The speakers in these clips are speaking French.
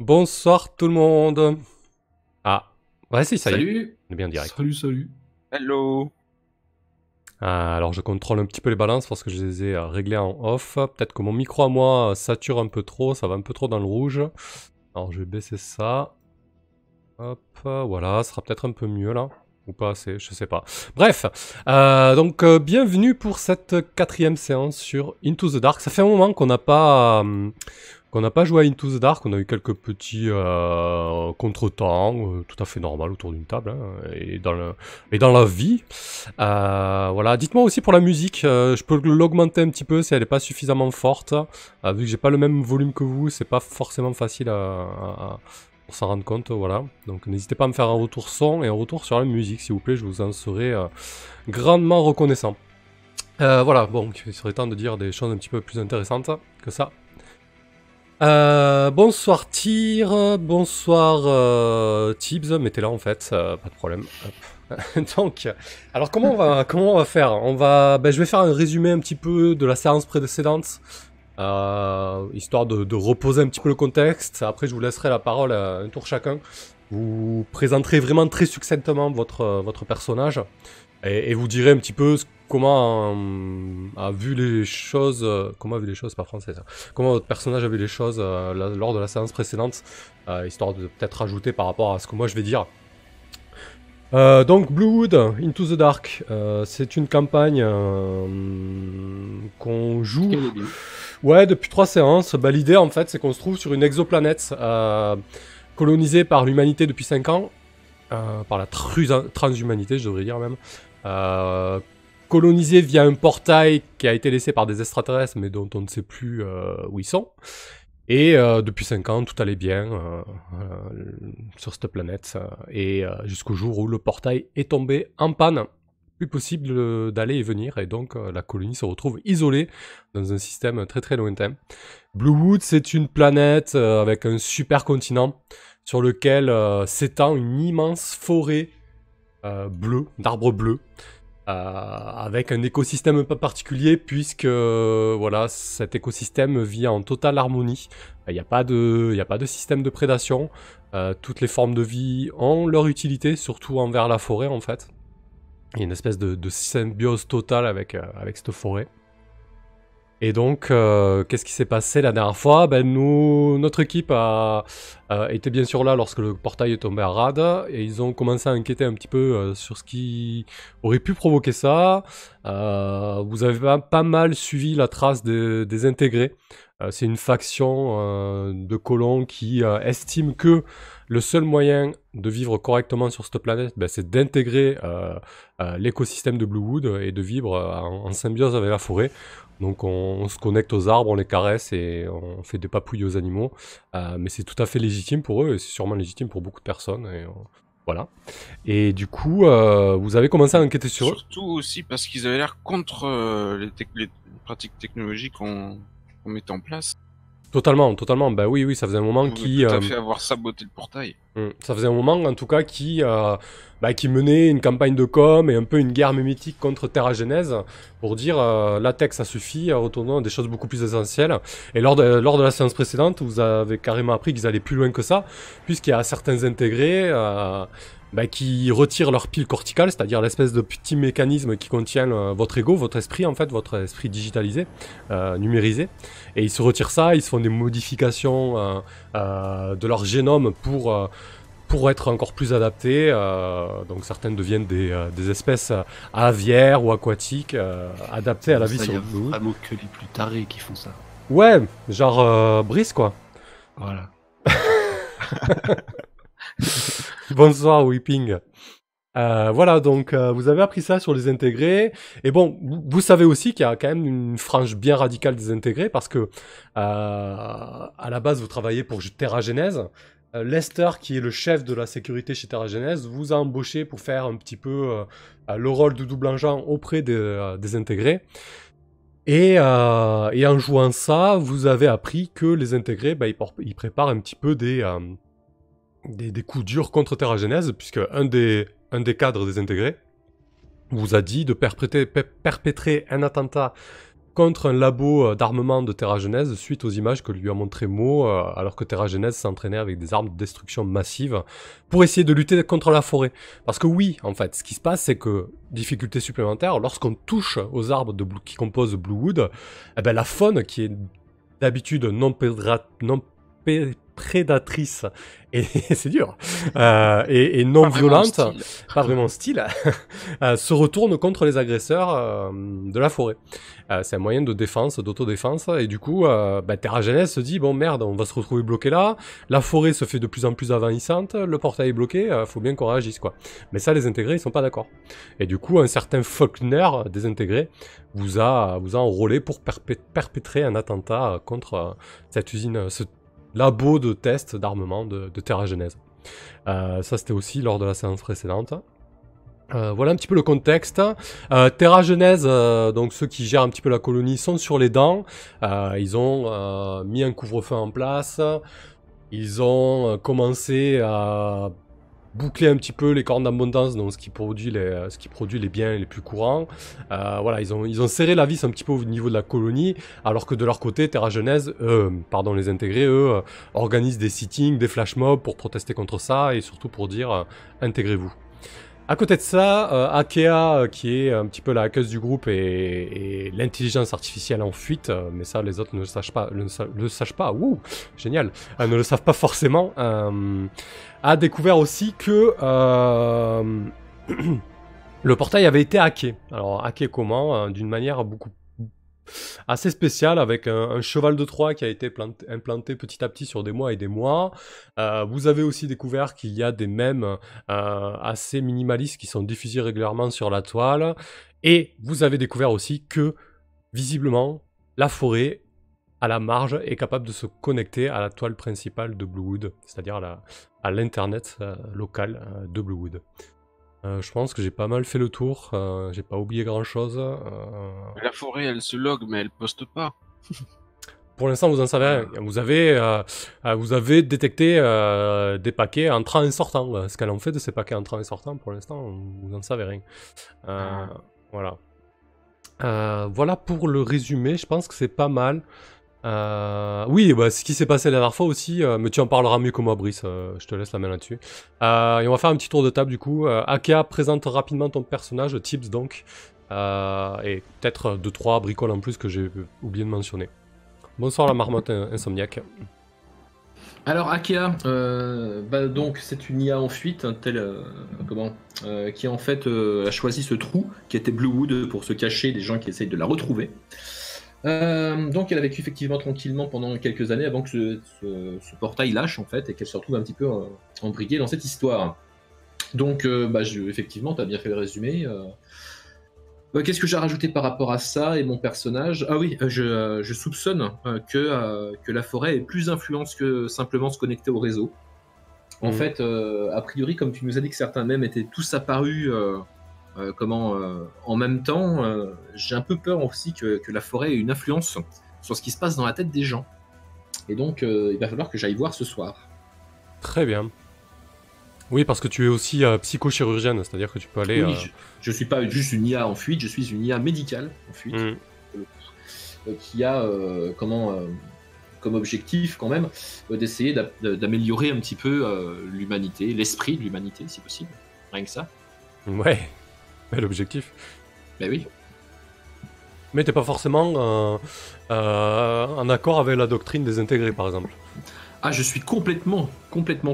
Bonsoir tout le monde. Ah, ouais, si, ça y est, Salut. on est bien direct. Salut. Hello. Alors je contrôle un petit peu les balances parce que je les ai réglées en off. Peut-être que mon micro à moi sature un peu trop, ça va un peu trop dans le rouge. Alors je vais baisser ça. Hop, voilà, ça sera peut-être un peu mieux là. Ou pas assez, je sais pas. Bref, bienvenue pour cette 4e séance sur Into the Dark. Ça fait un moment qu'on n'a pas joué à Into the Dark, on a eu quelques petits contretemps, tout à fait normal autour d'une table, hein, et dans la vie. Voilà, dites-moi aussi pour la musique, je peux l'augmenter un petit peu si elle n'est pas suffisamment forte. Vu que j'ai pas le même volume que vous, c'est pas forcément facile pour s'en rendre compte, voilà. Donc n'hésitez pas à me faire un retour son et un retour sur la musique, s'il vous plaît, je vous en serai grandement reconnaissant. Voilà, bon, il serait temps de dire des choses un petit peu plus intéressantes que ça. Bonsoir Tyr, bonsoir Tibbs, mettez là en fait, pas de problème. Hop. Donc, alors comment on va faire? Je vais faire un résumé un petit peu de la séance précédente, histoire de reposer un petit peu le contexte. Après, je vous laisserai la parole un tour chacun. Vous présenterez vraiment très succinctement votre personnage et vous direz un petit peu comment a vu les choses, comment a vu les choses, c'est pas français ça. Comment votre personnage a vu les choses lors de la séance précédente, histoire de peut-être rajouter par rapport à ce que moi je vais dire. Donc Bluewood, Into the Dark, c'est une campagne qu'on joue depuis 3 séances. L'idée en fait c'est qu'on se trouve sur une exoplanète colonisée par l'humanité depuis 5 ans, par la transhumanité je devrais dire même, colonisée via un portail qui a été laissé par des extraterrestres mais dont on ne sait plus où ils sont. Et depuis 5 ans, tout allait bien sur cette planète. Jusqu'au jour où le portail est tombé en panne. Plus possible d'aller et venir. Et donc la colonie se retrouve isolée dans un système très très lointain. Bluewood, c'est une planète avec un super continent sur lequel s'étend une immense forêt bleue, d'arbres bleus. Avec un écosystème un peu particulier puisque voilà, cet écosystème vit en totale harmonie. Il n'y a pas de système de prédation. Toutes les formes de vie ont leur utilité, surtout envers la forêt en fait. Il y a une espèce de symbiose totale avec cette forêt. Et donc, qu'est-ce qui s'est passé la dernière fois? Notre équipe était bien sûr là lorsque le portail est tombé à rade, et ils ont commencé à enquêter un petit peu sur ce qui aurait pu provoquer ça. Vous avez pas mal suivi la trace des intégrés. C'est une faction de colons qui estime que le seul moyen de vivre correctement sur cette planète, c'est d'intégrer l'écosystème de Bluewood et de vivre en symbiose avec la forêt. Donc on se connecte aux arbres, on les caresse et on fait des papouilles aux animaux. Mais c'est tout à fait légitime pour eux et c'est sûrement légitime pour beaucoup de personnes. Voilà. Et du coup, vous avez commencé à enquêter sur eux. Surtout aussi parce qu'ils avaient l'air contre les pratiques technologiques qu'on mettait en place. Totalement. Oui, ça faisait un moment qui... Tout à fait avoir saboté le portail. Ça faisait un moment, en tout cas, qui menait une campagne de com et un peu une guerre mimétique contre TerraGenèse pour dire latex, ça suffit, retournons à des choses beaucoup plus essentielles. Et lors de la séance précédente, vous avez carrément appris qu'ils allaient plus loin que ça, puisqu'il y a certains intégrés qui retirent leur pile corticale, c'est-à-dire l'espèce de petit mécanisme qui contient votre ego, votre esprit en fait, votre esprit digitalisé, numérisé. Et ils se retirent ça, ils se font des modifications de leur génome pour être encore plus adaptés. Donc certaines deviennent des espèces aviaires ou aquatiques adaptées à la vie sur le Bluewood. Vraiment que les plus tarés qui font ça. Ouais, genre Brice quoi. Voilà. Bonsoir Weeping. Voilà, donc vous avez appris ça sur les intégrés. Et bon, vous savez aussi qu'il y a quand même une frange bien radicale des intégrés parce que à la base vous travaillez pour TerraGenèse. Lester, qui est le chef de la sécurité chez TerraGenèse, vous a embauché pour faire un petit peu le rôle de double agent auprès des intégrés. Et en jouant ça, vous avez appris que les intégrés, ils préparent un petit peu des coups durs contre TerraGenèse, puisque un des cadres des intégrés vous a dit de perpétrer un attentat contre un labo d'armement de Terra Genèse suite aux images que lui a montré Mo, alors que Terra Genèse s'entraînait avec des armes de destruction massive pour essayer de lutter contre la forêt. Parce que oui, en fait, ce qui se passe, c'est que, difficulté supplémentaire, lorsqu'on touche aux arbres qui composent Bluewood, eh ben, la faune, qui est d'habitude non prédatrice, et c'est dur, et non Pas vraiment violente, style. pas vraiment style, se retourne contre les agresseurs de la forêt. C'est un moyen de défense, d'autodéfense, et du coup, Terra Genèse se dit, bon merde, on va se retrouver bloqué là, la forêt se fait de plus en plus envahissante, le portail est bloqué, faut bien qu'on réagisse, quoi. Mais ça, les intégrés, ils sont pas d'accord. Et du coup, un certain Faulkner, des intégrés, vous a enrôlé pour perpétrer un attentat contre cette usine, ce labo de test d'armement de Terra Genèse. Ça, c'était aussi lors de la séance précédente. Voilà un petit peu le contexte. Terra Genèse, donc ceux qui gèrent un petit peu la colonie, sont sur les dents. Ils ont mis un couvre-feu en place. Ils ont commencé à boucler un petit peu les cornes d'abondance, donc ce qui produit les biens les plus courants. Voilà, ils ont serré la vis un petit peu au niveau de la colonie, alors que de leur côté, Terra Genèse, les intégrés, eux, organisent des sittings, des flash mobs pour protester contre ça, et surtout pour dire intégrez-vous. À côté de ça, Akea, qui est un petit peu la hackeuse du groupe, et l'intelligence artificielle en fuite, mais ça les autres ne le sachent pas, wouh, génial, ne le savent pas forcément, a découvert aussi que le portail avait été hacké. Alors hacké comment? D'une manière assez spécial, avec un cheval de Troie qui a été implanté petit à petit sur des mois et des mois. Vous avez aussi découvert qu'il y a des mèmes assez minimalistes qui sont diffusés régulièrement sur la toile. Et vous avez découvert aussi que, visiblement, la forêt, à la marge, est capable de se connecter à la toile principale de Bluewood, c'est-à-dire à l'internet local de Bluewood. Je pense que j'ai pas mal fait le tour, j'ai pas oublié grand-chose. La forêt, elle se log, mais elle poste pas. Pour l'instant, vous en savez rien. Vous avez détecté des paquets entrant et sortant. Ce qu'elle en fait de ces paquets entrant et sortant, pour l'instant, vous n'en savez rien. Voilà. Voilà pour le résumé, je pense que c'est pas mal. Oui, ce qui s'est passé la dernière fois aussi, mais tu en parleras mieux que moi, Brice, je te laisse la main là-dessus. Et on va faire un petit tour de table du coup. Akea, présente rapidement ton personnage, Tips donc, et peut-être 2-3 bricoles en plus que j'ai oublié de mentionner. Bonsoir la marmotte insomniaque. Alors Akea, donc c'est une IA en fuite, qui en fait a choisi ce trou qui était Bluewood pour se cacher des gens qui essayent de la retrouver. Donc elle a vécu effectivement tranquillement pendant quelques années avant que ce portail lâche en fait et qu'elle se retrouve un petit peu embriquée dans cette histoire. Donc effectivement tu as bien fait le résumé. Qu'est-ce que j'ai rajouté par rapport à ça et mon personnage? Ah oui, je soupçonne que la forêt est plus influente que simplement se connecter au réseau. En fait, a priori, comme tu nous as dit que certains mèmes étaient tous apparus en même temps, j'ai un peu peur aussi que la forêt ait une influence sur ce qui se passe dans la tête des gens. Et donc, il va falloir que j'aille voir ce soir. Très bien. Oui, parce que tu es aussi psychochirurgienne, c'est-à-dire que tu peux aller... Oui, je suis pas juste une IA en fuite, je suis une IA médicale en fuite, qui a comme objectif quand même d'essayer d'améliorer un petit peu l'humanité, l'esprit de l'humanité si possible, rien que ça. Ouais, bel objectif. Ben oui. Mais t'es pas forcément en accord avec la doctrine des intégrés, par exemple. Ah, je suis complètement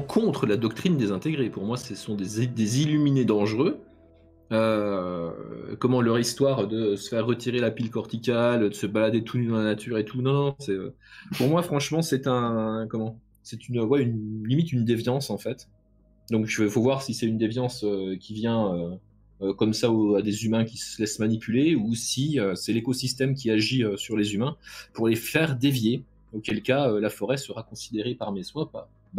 contre la doctrine des intégrés. Pour moi, ce sont des illuminés dangereux. Leur histoire de se faire retirer la pile corticale, de se balader tout nu dans la nature et tout. Non, pour moi, franchement, c'est limite une déviance en fait. Donc, il faut voir si c'est une déviance qui vient comme ça à des humains qui se laissent manipuler, ou si c'est l'écosystème qui agit sur les humains pour les faire dévier. Auquel cas, la forêt sera considérée par mes soins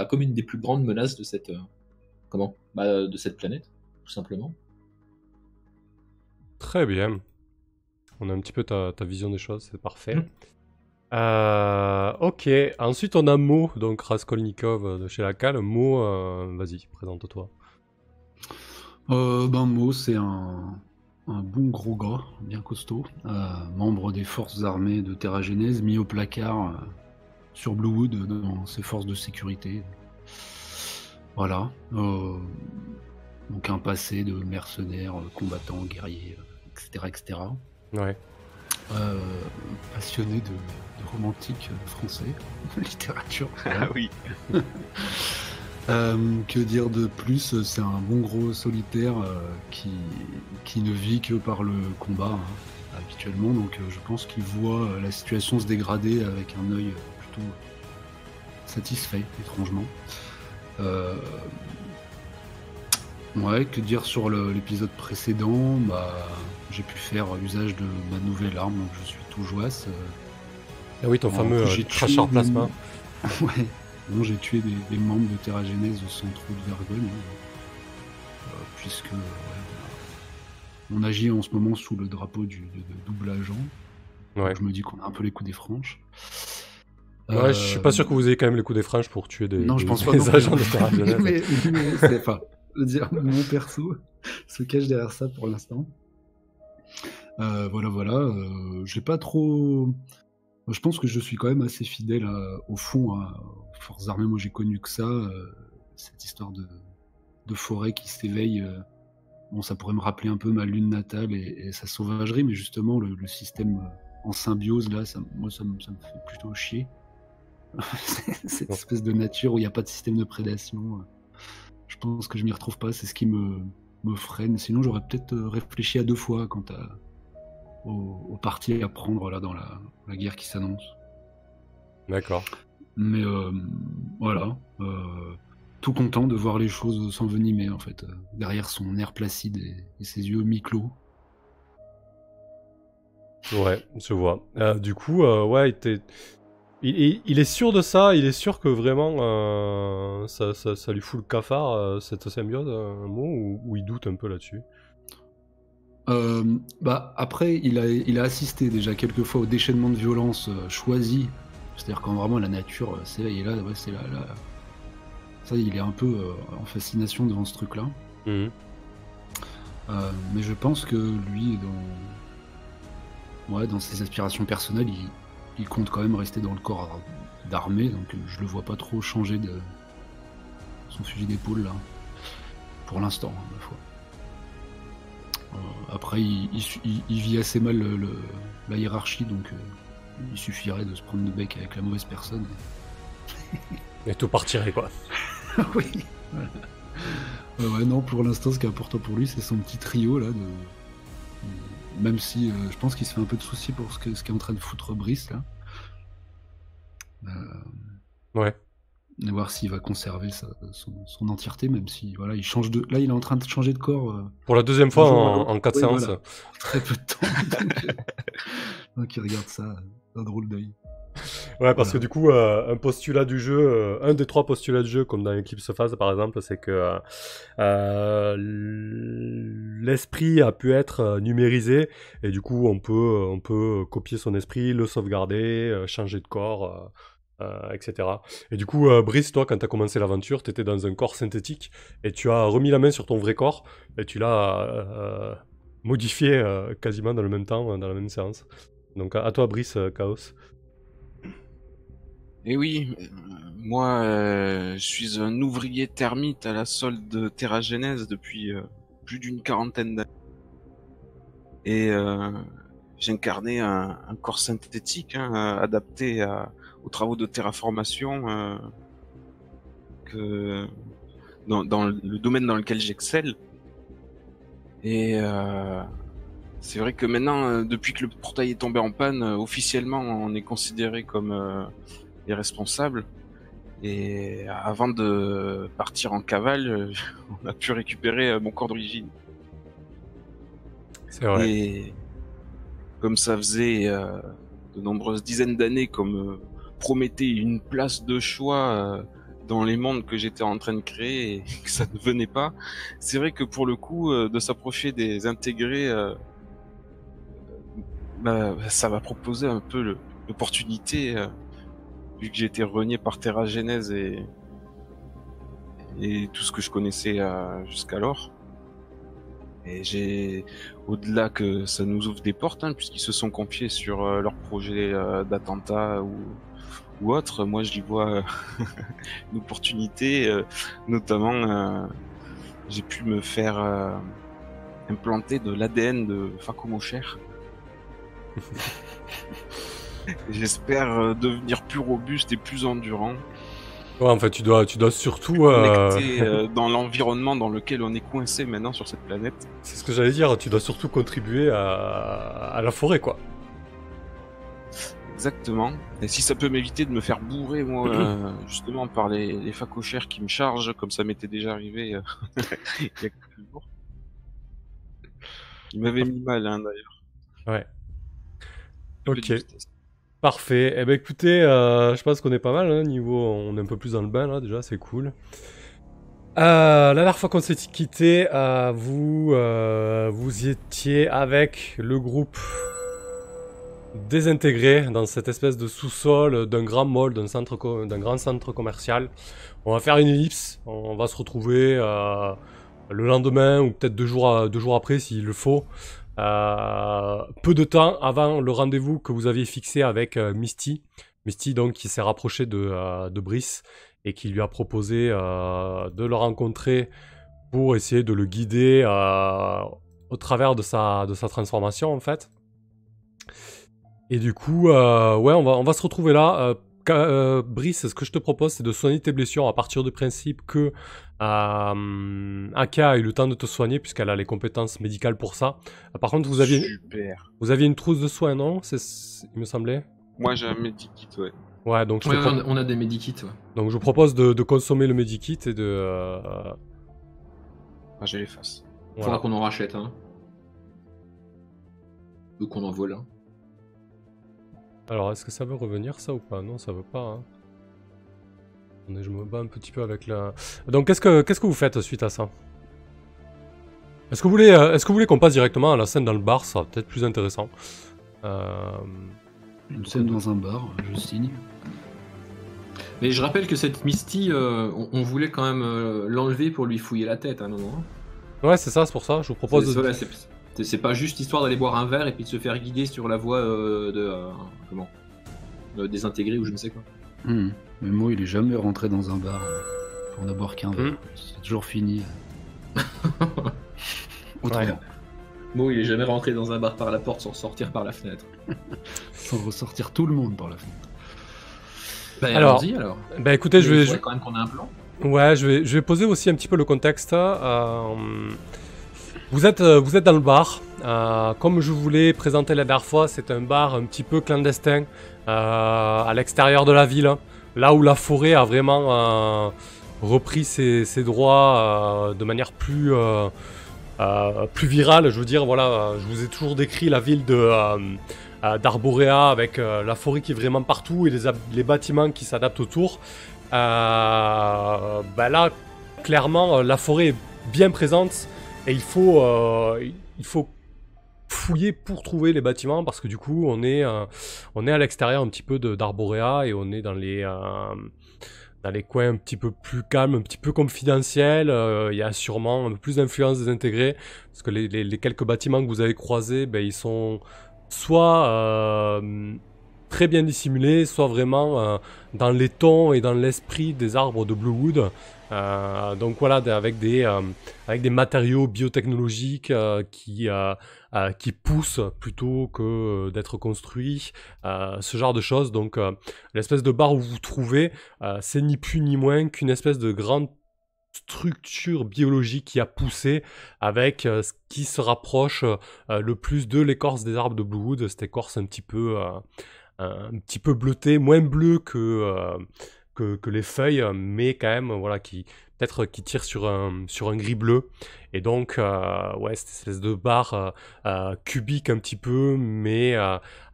comme une des plus grandes menaces de cette planète, tout simplement. Très bien. On a un petit peu ta vision des choses, c'est parfait. Ok, ensuite on a Mo, donc Raskolnikov de chez Lacal. Mo, vas-y, présente-toi. Mo, c'est un un bon gros gars, bien costaud, membre des forces armées de Terra Genèse, mis au placard sur Bluewood dans ses forces de sécurité. Voilà. Donc un passé de mercenaire, combattant, guerrier, etc., etc. Ouais. Passionné de romantique français, de littérature. Ah oui. Que dire de plus? C'est un bon gros solitaire qui ne vit que par le combat habituellement, donc je pense qu'il voit la situation se dégrader avec un œil plutôt satisfait, étrangement. Ouais, que dire sur l'épisode précédent? J'ai pu faire usage de ma nouvelle arme, donc je suis tout joasse. Ah oui, ton fameux j'ai cracheur tué plasma. Ouais, non, j'ai tué des membres de Terra Genèse sans trop de vergogne, puisque on agit en ce moment sous le drapeau de double agent. Ouais. Donc je me dis qu'on a un peu les coups des franches. Ouais, je suis pas sûr que vous ayez quand même les coups des franges pour tuer Non, je pense pas des non plus. agents de Terra Genèse. mais c'est pas. Je veux dire, mon perso se cache derrière ça pour l'instant. Voilà. J'ai pas trop. Je pense que je suis quand même assez fidèle au fond aux forces armées. Moi, j'ai connu que ça, cette histoire de forêt qui s'éveille. Bon, ça pourrait me rappeler un peu ma lune natale et sa sauvagerie, mais justement, le système en symbiose, là, moi, ça me fait plutôt chier. Cette espèce de nature où il n'y a pas de système de prédation. Je pense que je m'y retrouve pas, c'est ce qui me freine. Sinon, j'aurais peut-être réfléchi à 2 fois quant au parti à prendre là dans la guerre qui s'annonce. D'accord. Mais voilà, tout content de voir les choses s'envenimer en fait, derrière son air placide et ses yeux mi-clos. Ouais, je vois. Du coup, ouais, il est sûr de ça, il est sûr que vraiment ça lui fout le cafard, cette symbiose, un mot, ou il doute un peu là-dessus? Après, il a assisté déjà quelques fois au déchaînement de violence choisi. C'est-à-dire quand vraiment la nature s'éveille, et là, ouais, c'est ça, il est un peu en fascination devant ce truc-là. Mhm. Mais je pense que lui, dans ses aspirations personnelles, il compte quand même rester dans le corps d'armée, donc je le vois pas trop changer de son fusil d'épaule là, pour l'instant, ma foi. Après, il vit assez mal la hiérarchie, donc il suffirait de se prendre de bec avec la mauvaise personne. Et tout partirait, quoi. Oui. Voilà. Ouais, non, pour l'instant, ce qui est important pour lui, c'est son petit trio là. Même si je pense qu'il se fait un peu de soucis pour ce qu'est en train de foutre Brice là. Ouais. Et voir s'il va conserver son entièreté, même si voilà, il change de. Là, il est en train de changer de corps. Pour la deuxième fois jour à l'autre. en 4 Oui, séances. voilà. Très peu de temps. Donc il regarde ça d'un drôle d'œil. Ouais, parce Voilà. que du coup, un postulat du jeu, un des 3 postulats du jeu, comme dans Eclipse Phase par exemple, c'est que l'esprit a pu être numérisé, et du coup, on peut copier son esprit, le sauvegarder, changer de corps, etc. Et du coup, Brice, toi, quand tu as commencé l'aventure, tu étais dans un corps synthétique, et tu as remis la main sur ton vrai corps, et tu l'as modifié quasiment dans le même temps, dans la même séance. Donc à toi, Brice, Chaos. Et oui, moi, je suis un ouvrier termite à la solde de Terra Genèse depuis plus d'une 40aine d'années. Et j'incarnais un corps synthétique adapté aux travaux de terraformation dans le domaine dans lequel j'excelle. Et c'est vrai que maintenant, depuis que le portail est tombé en panne, officiellement, on est considéré comme les responsables. Et avant de partir en cavale, on a pu récupérer mon corps d'origine. C'est vrai. Et comme ça faisait de nombreuses dizaines d'années qu'on me promettait une place de choix dans les mondes que j'étais en train de créer et que ça ne venait pas, c'est vrai que pour le coup, de s'approcher des intégrés, ça m'a proposé un peu l'opportunité, vu que j'ai été renié par Terra Genèse et tout ce que je connaissais jusqu'alors. Et au-delà que ça nous ouvre des portes, hein, puisqu'ils se sont confiés sur leur projet d'attentat ou autre, moi j'y vois une opportunité, notamment j'ai pu me faire implanter de l'ADN de Facumo Cher. J'espère devenir plus robuste et plus endurant. Ouais, en fait, tu dois surtout... Connecté dans l'environnement dans lequel on est coincé maintenant sur cette planète. C'est ce que j'allais dire, tu dois surtout contribuer à la forêt, quoi. Exactement. Et si ça peut m'éviter de me faire bourrer, moi, justement, par les facochères qui me chargent, comme ça m'était déjà arrivé il y a quelques jours. Il m'avait mis mal, hein, d'ailleurs. Ouais. Un peu de Ok. justesse. Parfait. Eh ben écoutez, je pense qu'on est pas mal, hein, niveau... On est un peu plus dans le bain, là, déjà, c'est cool. La dernière fois qu'on s'est quitté, vous y étiez avec le groupe désintégré dans cette espèce de sous-sol d'un grand mall, d'un grand centre commercial. On va faire une ellipse, on va se retrouver le lendemain ou peut-être deux jours après s'il le faut. Peu de temps avant le rendez-vous que vous aviez fixé avec Misty. Misty donc qui s'est rapproché de Brice et qui lui a proposé de le rencontrer pour essayer de le guider au travers de sa transformation en fait. Et du coup, ouais, on va se retrouver là. Brice, ce que je te propose, c'est de soigner tes blessures à partir du principe que Aka a eu le temps de te soigner puisqu'elle a les compétences médicales pour ça. Par contre, vous aviez une trousse de soins, non? Il me semblait. Moi, j'ai un medikit, ouais. Ouais, donc on a des medikits, ouais. Donc je vous propose de consommer le medikit et de... Ah, je l'efface. Voilà. Faudra qu'on en rachète, hein. Ou qu'on en vole, hein. Alors, est-ce que ça veut revenir, ça, ou pas? Non, ça veut pas, hein. Attendez, je me bats un petit peu avec la... Donc, qu'est-ce que vous faites suite à ça? Est-ce que vous voulez qu'on passe directement à la scène dans le bar? Ça va peut-être plus intéressant. Une scène dans un bar, je signe. Mais je rappelle que cette Misty, on voulait quand même l'enlever pour lui fouiller la tête à un moment. Ouais, c'est ça, c'est pour ça. Je vous propose c'est pas juste histoire d'aller boire un verre et puis de se faire guider sur la voie désintégrer ou je ne sais quoi. Mais moi, il est jamais rentré dans un bar pour ne boire qu'un verre. C'est toujours fini. Ouais. Moi, il est jamais rentré dans un bar par la porte sans sortir par la fenêtre. Sans ressortir tout le monde par la fenêtre. Bah, allons-y alors. Bah écoutez, je vais quand même qu'on ait un plan. Ouais, je vais poser aussi un petit peu le contexte. Vous êtes dans le bar. Comme je vous l'ai présenté la dernière fois, c'est un bar un petit peu clandestin à l'extérieur de la ville, là où la forêt a vraiment repris ses droits de manière plus virale. Je veux dire, voilà, je vous ai toujours décrit la ville d'Arborea avec la forêt qui est vraiment partout et les bâtiments qui s'adaptent autour. Bah là, clairement, la forêt est bien présente. Et il faut fouiller pour trouver les bâtiments parce que du coup on est à l'extérieur un petit peu d'Arborea et on est dans les coins un petit peu plus calmes, un petit peu confidentiels. Il y a sûrement un peu plus d'influence désintégrée parce que les quelques bâtiments que vous avez croisés, ben, ils sont soit très bien dissimulés, soit vraiment dans les tons et dans l'esprit des arbres de Bluewood. Donc voilà, avec des matériaux biotechnologiques qui poussent plutôt que d'être construits, ce genre de choses. Donc l'espèce de bar où vous vous trouvez, c'est ni plus ni moins qu'une espèce de grande structure biologique qui a poussé avec ce qui se rapproche le plus de l'écorce des arbres de Bluewood, cette écorce un petit peu bleutée, moins bleue que les feuilles, mais quand même, voilà, qui tire sur un gris bleu. Et donc, ouais, cette espèce de barre cubique un petit peu, mais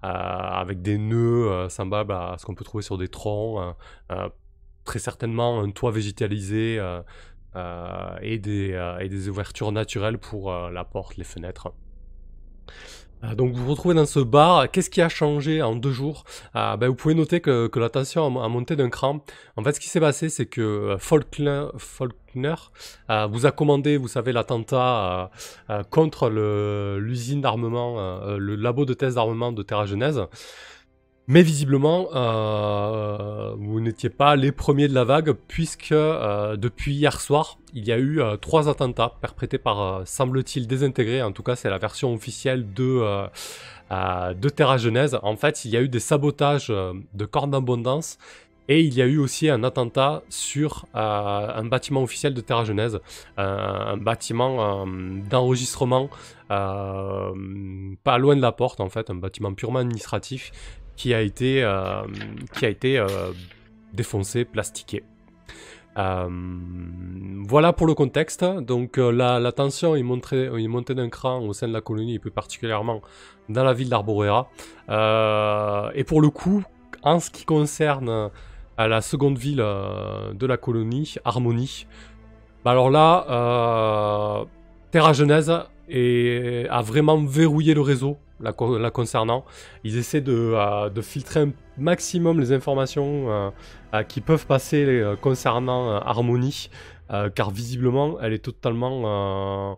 avec des nœuds semblables à ce qu'on peut trouver sur des troncs, très certainement un toit végétalisé et des ouvertures naturelles pour la porte, les fenêtres. Donc vous vous retrouvez dans ce bar. Qu'est-ce qui a changé en 2 jours? Vous pouvez noter que la tension a monté d'un cran. En fait, ce qui s'est passé, c'est que Faulkner vous a commandé, vous savez, l'attentat contre l'usine d'armement, le labo de test d'armement de Terra Genèse. Mais visiblement, vous n'étiez pas les premiers de la vague, puisque depuis hier soir, il y a eu 3 attentats perpétrés par, semble-t-il, désintégrés. En tout cas, c'est la version officielle de Terra Genèse. En fait, il y a eu des sabotages de cornes d'abondance, et il y a eu aussi un attentat sur un bâtiment officiel de Terra Genèse, un bâtiment d'enregistrement pas loin de la porte, en fait, un bâtiment purement administratif, qui a été défoncé, plastiqué. Voilà pour le contexte. Donc la tension est montée d'un cran au sein de la colonie, et plus particulièrement dans la ville d'Arborera. Et pour le coup, en ce qui concerne la seconde ville de la colonie, Harmonie, alors là, Terra Genèse a vraiment verrouillé le réseau la concernant. Ils essaient de filtrer un maximum les informations qui peuvent passer concernant Harmonie, car visiblement elle est totalement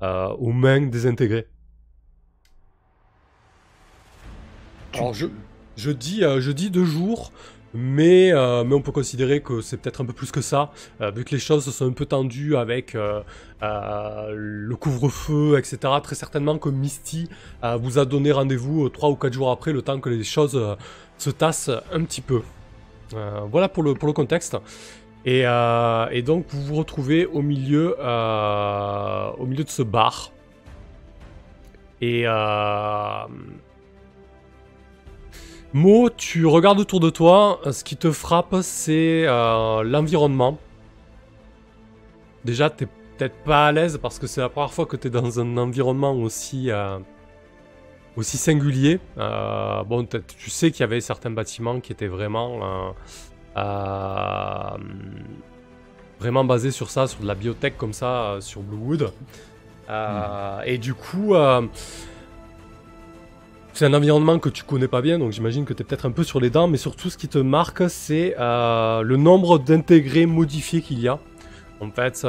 aux mains désintégrées. Alors je dis 2 jours, mais on peut considérer que c'est peut-être un peu plus que ça, vu que les choses se sont un peu tendues avec le couvre-feu, etc. Très certainement que Misty vous a donné rendez-vous 3 ou 4 jours après, le temps que les choses se tassent un petit peu. Voilà pour le contexte. Et donc vous vous retrouvez au milieu de ce bar. Et Mo, tu regardes autour de toi, ce qui te frappe, c'est l'environnement. Déjà, t'es peut-être pas à l'aise parce que c'est la première fois que t'es dans un environnement aussi singulier. Bon, tu sais qu'il y avait certains bâtiments qui étaient vraiment basés sur ça, sur de la biotech comme ça, sur Bluewood. Et du coup... c'est un environnement que tu connais pas bien, donc j'imagine que tu es peut-être un peu sur les dents, mais surtout ce qui te marque, c'est le nombre d'intégrés modifiés qu'il y a. En fait,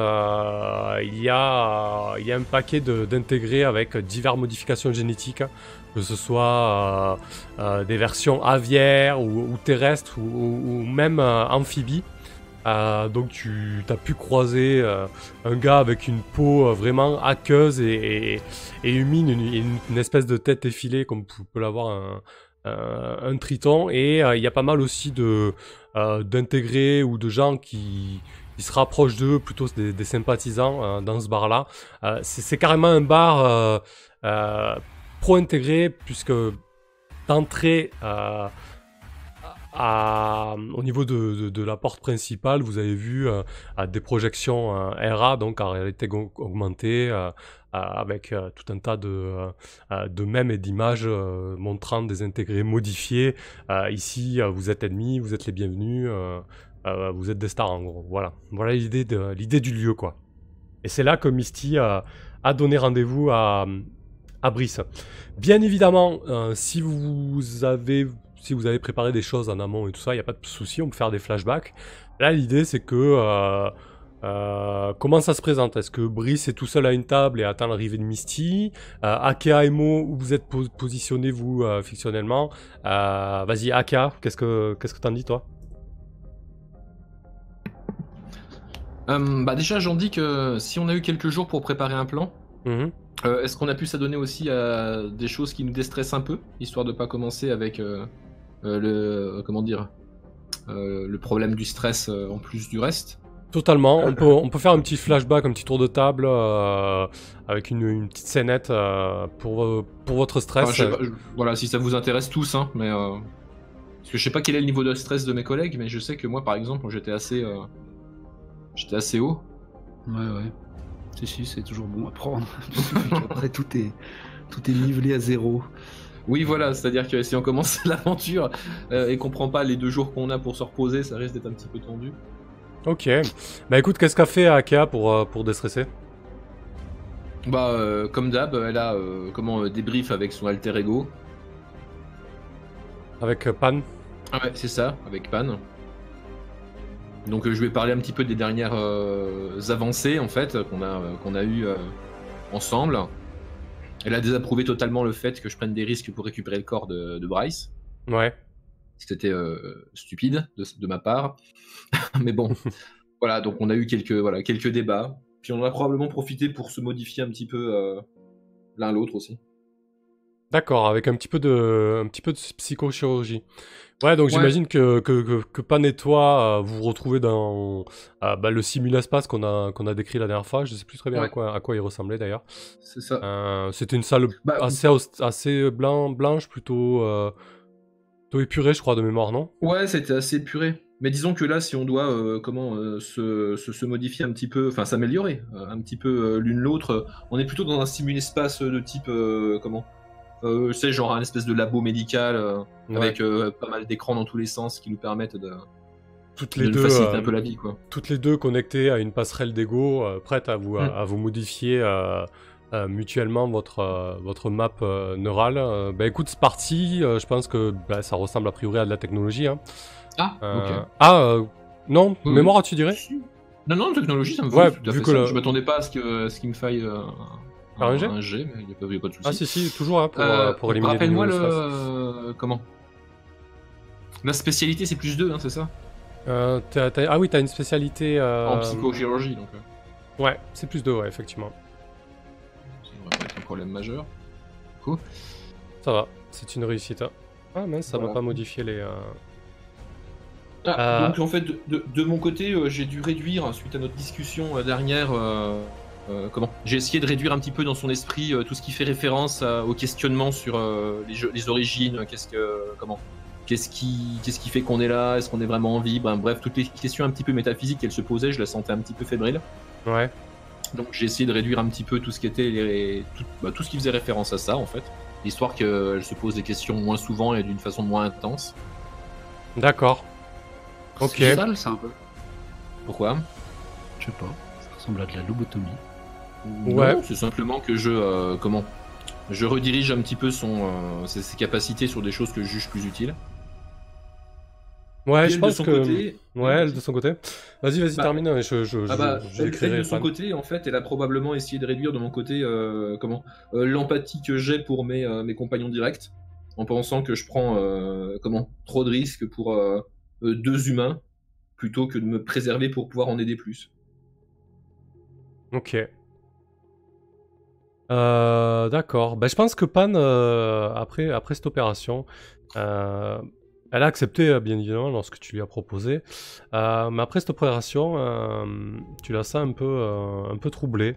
il y a un paquet d'intégrés avec diverses modifications génétiques, que ce soit des versions aviaires ou terrestres ou même amphibies. Donc tu as pu croiser un gars avec une peau vraiment aqueuse et humide, une espèce de tête effilée comme peut l'avoir un triton, et il y a pas mal aussi d'intégrés ou de gens qui se rapprochent d'eux, plutôt des sympathisants dans ce bar là. C'est carrément un bar pro-intégré, puisque d'entrée au niveau de la porte principale, vous avez vu des projections RA, donc en réalité augmentée, avec tout un tas de mèmes et d'images montrant des intégrés modifiés. Ici, vous êtes ennemis, vous êtes les bienvenus, vous êtes des stars en gros. Voilà l'idée du lieu, quoi. Et c'est là que Misty a donné rendez-vous à Brice. Bien évidemment, si vous avez préparé des choses en amont et tout ça, il n'y a pas de souci, on peut faire des flashbacks. Là, l'idée, c'est que... comment ça se présente? Est-ce que Brice est tout seul à une table et attend l'arrivée de Misty? Akea et Mo, où vous êtes positionnés, vous, fictionnellement? Vas-y, Akea, qu'est-ce que t'en dis, toi? Déjà, j'en dis que si on a eu quelques jours pour préparer un plan, est-ce qu'on a pu s'adonner aussi à des choses qui nous déstressent un peu, histoire de pas commencer avec le problème du stress en plus du reste? Totalement, on peut faire un petit flashback, un petit tour de table avec une petite scénette pour votre stress. Voilà, si ça vous intéresse tous, hein, mais parce que je sais pas quel est le niveau de stress de mes collègues, mais je sais que moi, par exemple, j'étais assez haut. Ouais. Si, c'est toujours bon à prendre. Après, tout est nivelé à 0. Oui, voilà, c'est-à-dire que si on commence l'aventure et qu'on prend pas les 2 jours qu'on a pour se reposer, ça risque d'être un petit peu tendu. Ok. Bah écoute, qu'est-ce qu'a fait Akea pour déstresser? Comme d'hab, elle a débrief avec son alter ego. Avec Pan. Ah ouais, c'est ça, avec Pan. Donc je vais parler un petit peu des dernières avancées en fait qu'on a eues ensemble. Elle a désapprouvé totalement le fait que je prenne des risques pour récupérer le corps de Bryce. Ouais. C'était stupide de ma part. Mais bon, voilà, donc on a eu quelques débats. Puis on en a probablement profité pour se modifier un petit peu l'un l'autre aussi. D'accord, avec un petit peu de psychochirurgie. Ouais, donc j'imagine que Pan et toi, vous vous retrouvez dans le simul-espace qu'on a décrit la dernière fois. Je sais plus très bien à quoi il ressemblait d'ailleurs. C'est ça. C'était une salle assez blanche, plutôt épurée, je crois, de mémoire, non? Ouais, c'était assez épuré. Mais disons que là, si on doit se modifier un petit peu, enfin s'améliorer un petit peu l'une l'autre, on est plutôt dans un simul-espace de type genre un espèce de labo médical avec pas mal d'écrans dans tous les sens qui nous permettent de nous faciliter un peu la vie, quoi. Toutes les deux connectées à une passerelle d'ego, prêtes à vous modifier mutuellement votre map neurale. Écoute, c'est parti. Je pense que ça ressemble a priori à de la technologie. Hein. Ok. Non, mémoire, tu dirais? Non, technologie, ça me va tout à fait ça. Je m'attendais pas à ce qu'il me faille un G, mais il n'y a pas de souci. Ah si, toujours hein, pour éliminer. Rappelle-moi comment. La spécialité, c'est +2, hein, c'est ça? Ah oui, t'as une spécialité... En psychochirurgie, donc... Ouais, c'est +2, ouais, effectivement. Ça devrait pas être un problème majeur. Cool. Ça va, c'est une réussite. Ah mince, ça m'a pas modifié les... Donc en fait, de mon côté, j'ai dû réduire, suite à notre discussion dernière... J'ai essayé de réduire un petit peu dans son esprit tout ce qui fait référence au questionnement sur les origines, qu'est-ce qui fait qu'on est là, est-ce qu'on est vraiment en vie, bref, toutes les questions un petit peu métaphysiques qu'elle se posait, je la sentais un petit peu fébrile. Ouais. Donc j'ai essayé de réduire un petit peu tout ce qui était tout ce qui faisait référence à ça en fait, histoire qu'elle se pose des questions moins souvent et d'une façon moins intense. D'accord. Ok. C'est sale ça un peu. Pourquoi? Je sais pas. Ça ressemble à de la lobotomie. Ouais. Non, c'est simplement que je redirige un petit peu ses capacités sur des choses que je juge plus utiles. Ouais, je pense que... Côté... Ouais, elle de son côté. Vas-y, termine. Elle de son côté, en fait, elle a probablement essayé de réduire de mon côté l'empathie que j'ai pour mes compagnons directs, en pensant que je prends trop de risques pour 2 humains, plutôt que de me préserver pour pouvoir en aider plus. Ok. D'accord. Je pense que Pan, après cette opération, elle a accepté, bien évidemment, lorsque tu lui as proposé. Mais après cette opération, tu la sens un peu troublée.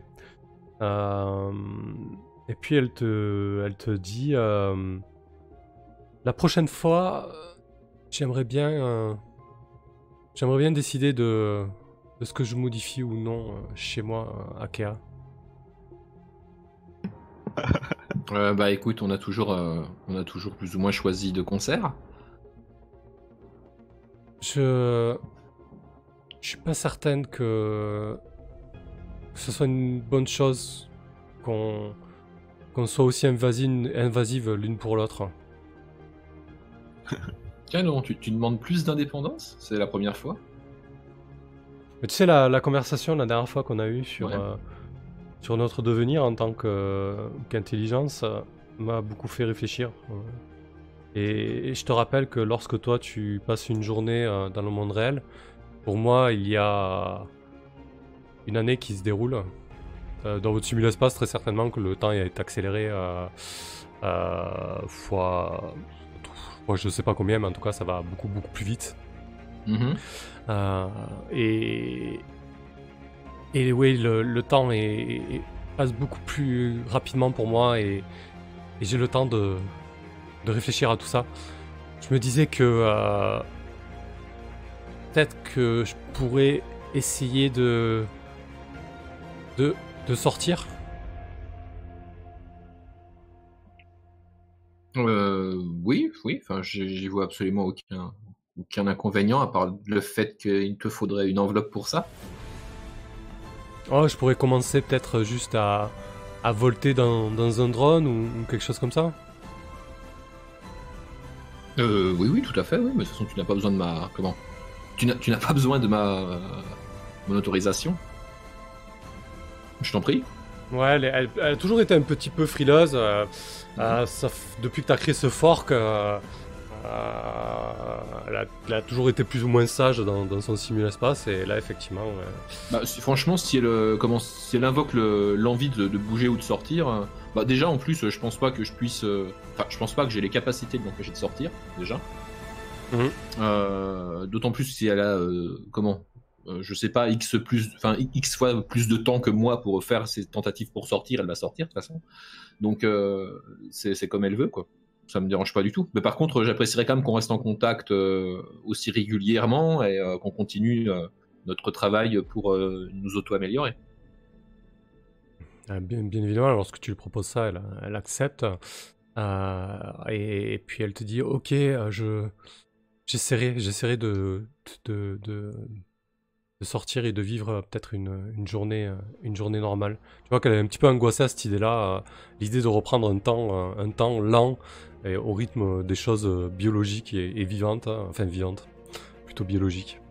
Et puis elle te dit, la prochaine fois, j'aimerais bien décider de ce que je modifie ou non chez moi, Akea. Écoute, on a toujours plus ou moins choisi de concert. Je suis pas certaine que ce soit une bonne chose qu'on soit aussi invasive l'une pour l'autre. Tiens, non, tu demandes plus d'indépendance? C'est la première fois. Mais tu sais, la conversation la dernière fois qu'on a eue sur notre devenir en tant qu'intelligence m'a beaucoup fait réfléchir. Et je te rappelle que lorsque toi tu passes une journée dans le monde réel, pour moi il y a une année qui se déroule. Dans votre simul-espace, très certainement que le temps est accéléré fois je sais pas combien, mais en tout cas ça va beaucoup plus vite. Et oui, le temps passe beaucoup plus rapidement pour moi et j'ai le temps de réfléchir à tout ça. Je me disais que peut-être que je pourrais essayer de sortir. Oui, enfin, j'y vois absolument aucun inconvénient, à part le fait qu'il te faudrait une enveloppe pour ça. Oh, je pourrais commencer peut-être juste à à volter dans un drone ou quelque chose comme ça? Oui, tout à fait, oui, mais de toute façon, tu n'as pas besoin de ma... Comment? Tu n'as pas besoin de mon autorisation. Je t'en prie. Ouais, elle a toujours été un petit peu frileuse. Depuis que tu as créé ce fork, elle a toujours été plus ou moins sage dans son simul-espace. Et là, effectivement... Franchement, si elle invoque l'envie de bouger ou de sortir... déjà, en plus, je pense pas que je puisse... je pense pas que j'ai les capacités de l'empêcher de sortir, déjà. D'autant plus si elle a... je sais pas, X fois plus de temps que moi pour faire ses tentatives pour sortir, elle va sortir de toute façon. Donc c'est comme elle veut, quoi. Ça me dérange pas du tout. Mais par contre, j'apprécierais quand même qu'on reste en contact aussi régulièrement et qu'on continue notre travail pour nous auto-améliorer. Bien évidemment, lorsque tu lui proposes ça, elle accepte. Et puis elle te dit, ok, j'essaierai de sortir et de vivre peut-être une journée normale. Tu vois qu'elle est un petit peu angoissée à cette idée-là, l'idée de reprendre un temps lent et au rythme des choses biologiques et vivantes, enfin vivantes, plutôt biologiques,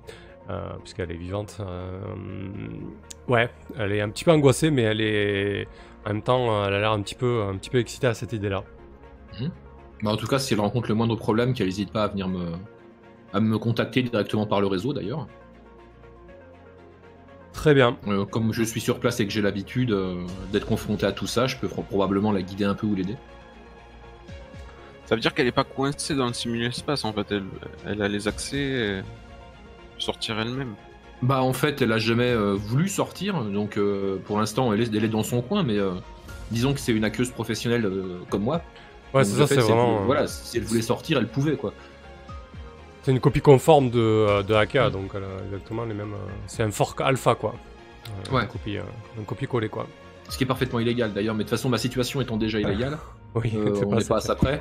puisqu'elle est vivante. Ouais, elle est un petit peu angoissée, mais en même temps, elle a l'air un petit peu excitée à cette idée-là. En tout cas, si elle rencontre le moindre problème, qu'elle n'hésite pas à venir à me contacter directement par le réseau, d'ailleurs. Très bien. Comme je suis sur place et que j'ai l'habitude d'être confronté à tout ça, je peux probablement la guider un peu ou l'aider. Ça veut dire qu'elle est pas coincée dans le simul-espace, en fait. Elle a les accès et sortir elle-même. En fait, elle a jamais voulu sortir, donc pour l'instant, elle est dans son coin, mais disons que c'est une hackeuse professionnelle comme moi. Ouais, c'est ça, c'est vraiment... Voilà, si elle voulait sortir, elle pouvait, quoi. C'est une copie conforme de Haka, donc elle a exactement les mêmes... c'est un fork alpha, quoi. Ouais. Un copier-coller, quoi. Ce qui est parfaitement illégal, d'ailleurs, mais de toute façon, ma situation étant déjà illégale, oui, on n'est pas à ça près.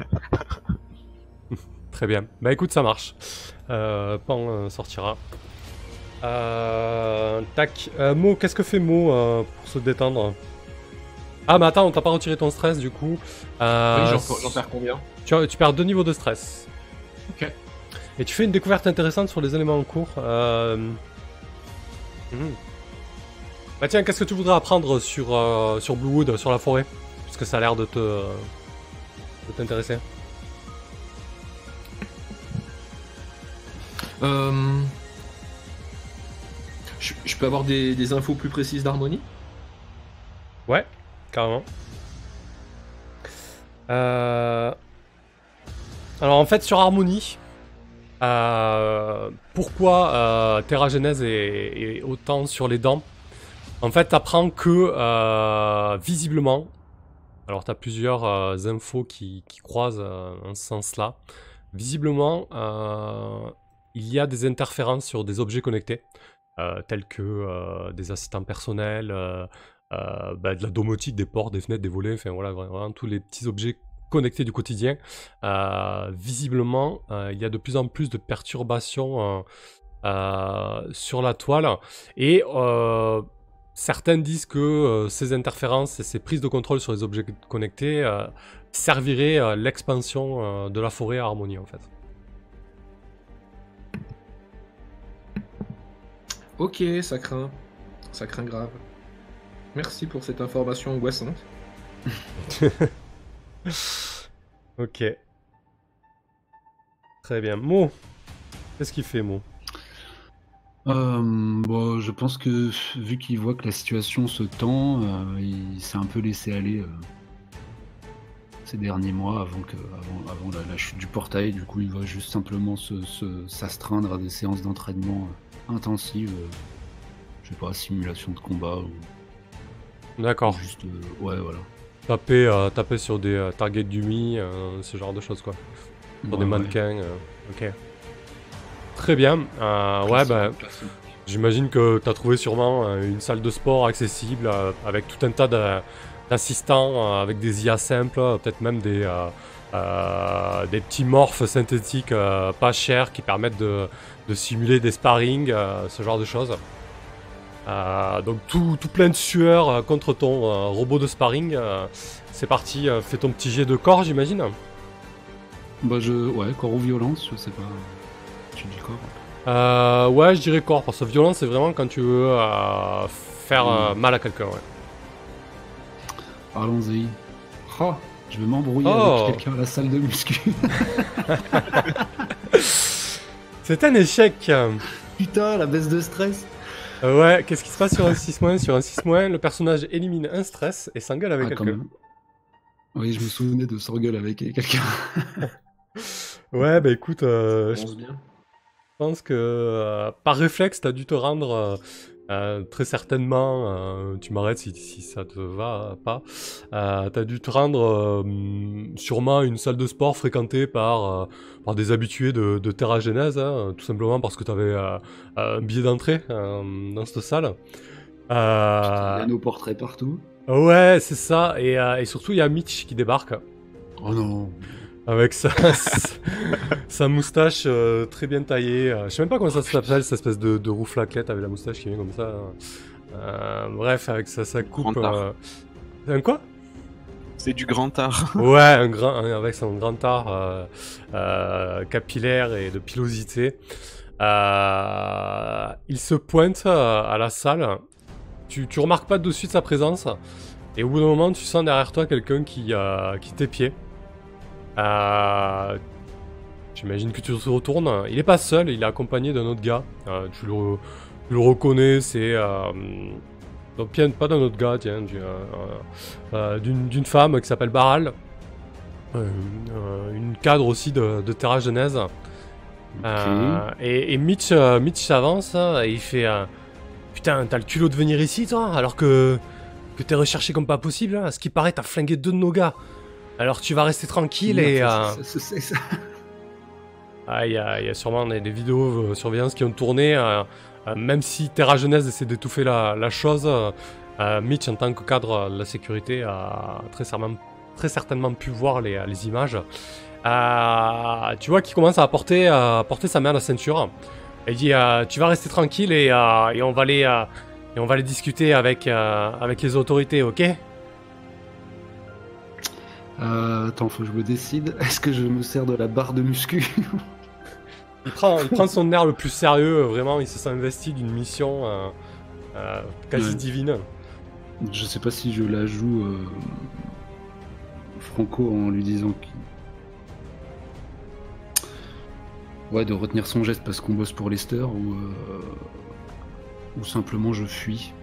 Très bien. Écoute, ça marche. Pan sortira. Tac. Mo, qu'est-ce que fait Mo pour se détendre? Ah, mais attends, on t'a pas retiré ton stress, du coup. Oui, j'en perds combien? Tu perds 2 niveaux de stress. Ok. Et tu fais une découverte intéressante sur les éléments en cours. Tiens, qu'est-ce que tu voudrais apprendre sur Bluewood, sur la forêt? Puisque ça a l'air de t'intéresser. Je peux avoir des infos plus précises d'Harmonie? Ouais, carrément. Alors en fait, sur Harmonie... pourquoi Terra Genèse est autant sur les dents? En fait, t'apprends que visiblement, alors t'as plusieurs infos qui croisent en ce sens-là. Visiblement, il y a des interférences sur des objets connectés, tels que des assistants personnels, de la domotique, des portes, des fenêtres, des volets, enfin voilà, vraiment tous les petits objets connectés du quotidien. Visiblement, il y a de plus en plus de perturbations sur la toile, et certains disent que ces interférences et ces prises de contrôle sur les objets connectés serviraient l'expansion de la forêt à Harmonie, en fait. Ok, ça craint grave. Merci pour cette information angoissante. Ok. Très bien. Mo, qu'est-ce qu'il fait, Mo? Je pense que vu qu'il voit que la situation se tend, il s'est un peu laissé aller ces derniers mois avant la chute du portail. Du coup, il va juste simplement s'astreindre à des séances d'entraînement intensives. Je sais pas, simulation de combat ou... D'accord. Juste, ouais, voilà. Taper sur des targets d'Umi, ce genre de choses, quoi. Sur des mannequins, ok. Très bien. J'imagine que tu as trouvé sûrement une salle de sport accessible avec tout un tas d'assistants, avec des IA simples, peut-être même des petits morphes synthétiques pas chers qui permettent de simuler des sparring, ce genre de choses. Donc tout plein de sueur contre ton robot de sparring. C'est parti, fais ton petit jet de corps, j'imagine. Bah ouais, corps ou violence, je sais pas. Tu dis corps. Ouais, je dirais corps, parce que violence, c'est vraiment quand tu veux faire mal à quelqu'un, ouais. Allons-y. Oh, je vais m'embrouiller Oh. avec quelqu'un à la salle de muscu. C'est un échec. Putain, la baisse de stress. Ouais, qu'est-ce qui se passe sur un 6-, Sur un 6-, le personnage élimine un stress et s'engueule avec Quand quelqu'un. même. Oui, je me souvenais de s'engueuler avec quelqu'un. Ouais, bah écoute, je Pense bien. pense que par réflexe, t'as dû te rendre très certainement, tu m'arrêtes si ça te va pas, t'as dû te rendre sûrement à une salle de sport fréquentée par des habitués de Terra Genèse, hein, tout simplement parce que t'avais un billet d'entrée dans cette salle. Il y a nos portraits partout. Ouais, c'est ça, et surtout il y a Mitch qui débarque. Oh non. Avec sa moustache très bien taillée. Je sais même pas comment ça s'appelle, cette espèce de rouflaquette avec la moustache qui vient comme ça. Bref, avec sa coupe. Grand art. Un quoi? C'est du grand art. Ouais, avec son grand art capillaire et de pilosité. Il se pointe à la salle. Tu remarques pas de suite sa présence. Et au bout d'un moment, tu sens derrière toi quelqu'un qui t'épiait. J'imagine que tu te retournes. Il est pas seul, il est accompagné d'un autre gars. Tu le reconnais, c'est... donc, pas d'un autre gars, tiens, d'une femme qui s'appelle Baral. Une cadre aussi de Terra Genèse. Et Mitch s'avance et il fait... Putain, t'as le culot de venir ici, toi, alors que t'es recherché comme pas possible. À ce qui paraît, t'as flingué 2 de nos gars. Alors tu vas rester tranquille et... C'est ça. Il y a sûrement des vidéos surveillance qui ont tourné. Même si Terra Genèse essaie d'étouffer la chose, Mitch, en tant que cadre de la sécurité, a très certainement pu voir les images. Tu vois qu'il commence à porter sa main à la ceinture. Et il dit tu vas rester tranquille et on va aller discuter avec les autorités, ok? Attends, faut que je me décide. Est-ce que je me sers de la barre de muscu? Il prend son air le plus sérieux, vraiment, il se sent investi d'une mission quasi Ouais. divine. Je sais pas si je la joue Franco en lui disant ouais, de retenir son geste parce qu'on bosse pour Lester ou simplement je fuis.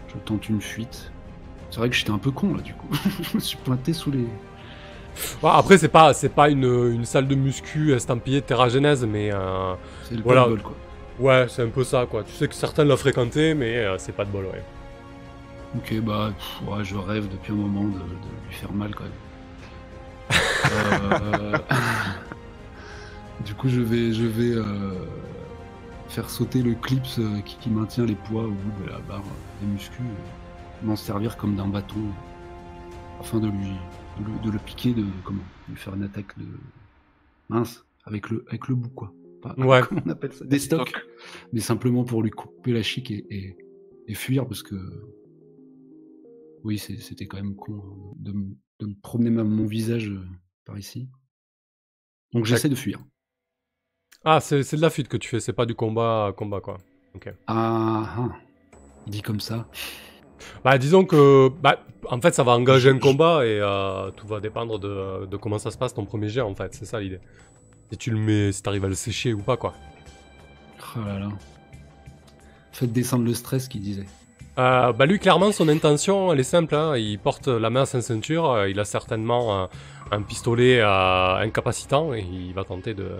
Je tente une fuite. C'est vrai que j'étais un peu con là du coup. Je me suis pointé sous les... Ouais, après, c'est pas une salle de muscu estampillée de Terra Genèse, mais C'est le voilà. bol quoi. Ouais, c'est un peu ça, quoi. Tu sais que certains l'ont fréquenté, mais c'est pas de bol, ouais. Ok, bah ouais, je rêve depuis un moment de lui faire mal quand même. Du coup, je vais faire sauter le clips qui maintient les poids au bout de la barre des muscles, m'en servir comme d'un bâton afin de le piquer, de lui faire une attaque de mince avec le bout quoi. Pas, Ouais. Comment on appelle ça? Des stocks. Mais simplement pour lui couper la chic et fuir parce que oui, c'était quand même con hein, de me promener mon visage par ici. Donc j'essaie de fuir. Ah, c'est de la fuite que tu fais, c'est pas du combat, quoi. Ok. Dit comme ça. Bah, disons que... en fait, ça va engager un combat et tout va dépendre de comment ça se passe ton premier jet, en fait. C'est ça, l'idée. Si t'arrives à le sécher ou pas, quoi. Oh là là. Faites descendre le stress, qu'il disait. Lui, clairement, son intention, elle est simple. Hein. Il porte la main à sa ceinture. Il a certainement un pistolet incapacitant et il va tenter de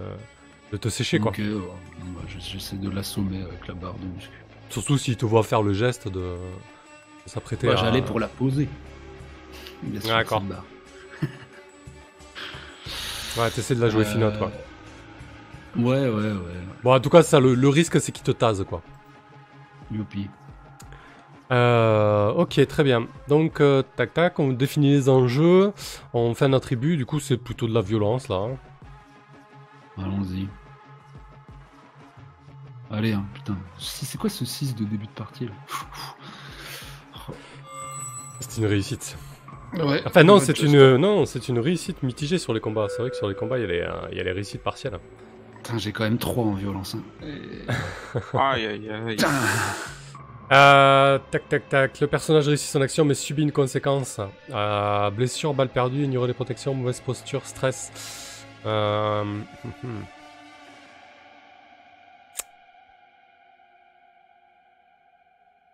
te sécher, quoi. Ok, j'essaie de l'assommer avec la barre de muscu. Surtout s'il te voit faire le geste de s'apprêter à... J'allais pour la poser. Bien sûr, D'accord. cette barre. Ouais, t'essaies de la jouer finote, quoi. Ouais. Bon, en tout cas, ça, le risque, c'est qu'il te tase, quoi. Youpi. Ok, très bien. Donc, tac, on définit les enjeux. On fait un attribut, du coup, c'est plutôt de la violence, là. Hein. Allons-y. Allez, hein, putain. C'est quoi ce 6 de début de partie là? C'est une réussite. Ouais. Enfin non, c'est une réussite mitigée sur les combats. C'est vrai que sur les combats, il y a les réussites partielles. Putain, j'ai quand même 3 en violence. Hein. Aïe, aïe, aïe. Putain. Tac tac tac. Le personnage réussit son action mais subit une conséquence. Blessure, balle perdue, ignorer les protections, mauvaise posture, stress.